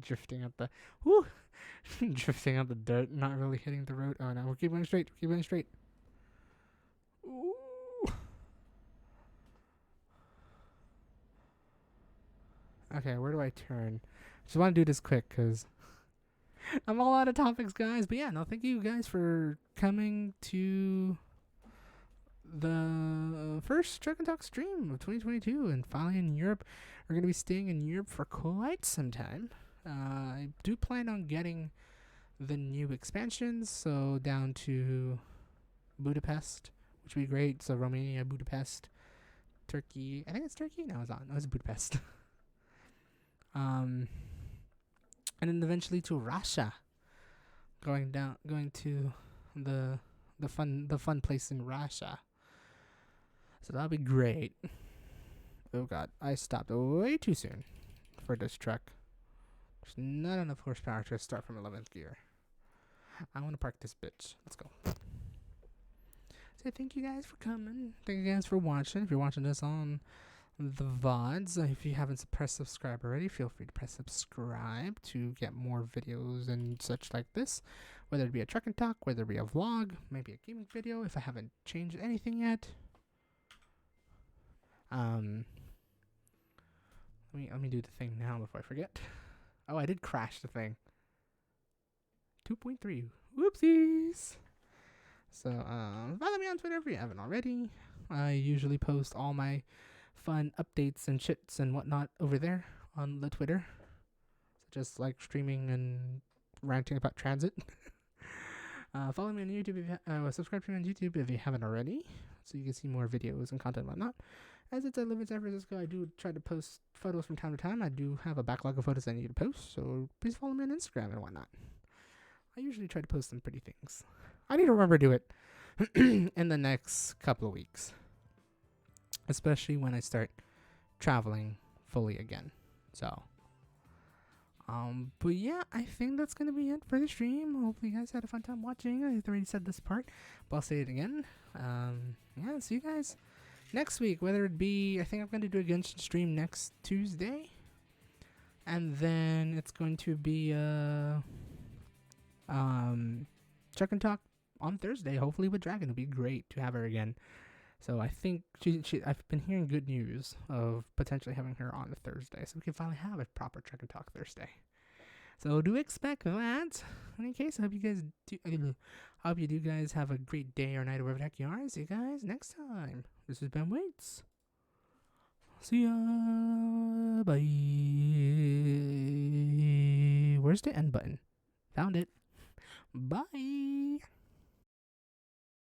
Drifting at the, whoo, Drifting on the dirt, not really hitting the road. Oh no, we're keep going straight. Keep going straight. Ooh. Okay, where do I turn? Just want to do this quick because I'm all out of topics, guys. But yeah, no, thank you guys for coming to the first Truck and Talk stream of 2022 and finally in Europe. We're going to be staying in Europe for quite some time. I do plan on getting the new expansions, so down to Budapest, which would be great. So Romania, Budapest, Turkey. I think it's Turkey. No, it's Budapest. And then eventually to Russia. Going to the fun place in Russia. So that'll be great. Oh god, I stopped way too soon for this truck. There's not enough horsepower to start from 11th gear. I want to park this bitch. Let's go. So thank you guys for coming. Thank you guys for watching. If you're watching this on the VODs, if you haven't pressed subscribe already, feel free to press subscribe to get more videos and such like this. Whether it be a truck and talk, whether it be a vlog, maybe a gaming video if I haven't changed anything yet. Let me do the thing now before I forget. Oh, I did crash the thing. 2.3. Whoopsies. So, follow me on Twitter if you haven't already. I usually post all my fun updates and shits and whatnot over there on the Twitter. So just like streaming and ranting about transit. Follow me on YouTube if you subscribe to me on YouTube if you haven't already, so you can see more videos and content and whatnot. As I live in San Francisco, I do try to post photos from time to time. I do have a backlog of photos I need to post, so please follow me on Instagram and whatnot. I usually try to post some pretty things. I need to remember to do it in the next couple of weeks, especially when I start traveling fully again. So, but yeah, I think that's gonna be it for the stream. Hopefully you guys had a fun time watching. I already said this part, but I'll say it again. Yeah, see you guys next week. Whether it be, I think I'm gonna do a Genshin stream next Tuesday, and then it's going to be Truck and Talk on Thursday. Hopefully with Dragon, it'll be great to have her again. So I think I've been hearing good news of potentially having her on a Thursday, so we can finally have a proper Truck and Talk Thursday. So do expect that. In any case, I hope you guys do guys have a great day or night or wherever the heck you are. See you guys next time. This is Ben Waits. See ya. Bye. Where's the end button? Found it. Bye.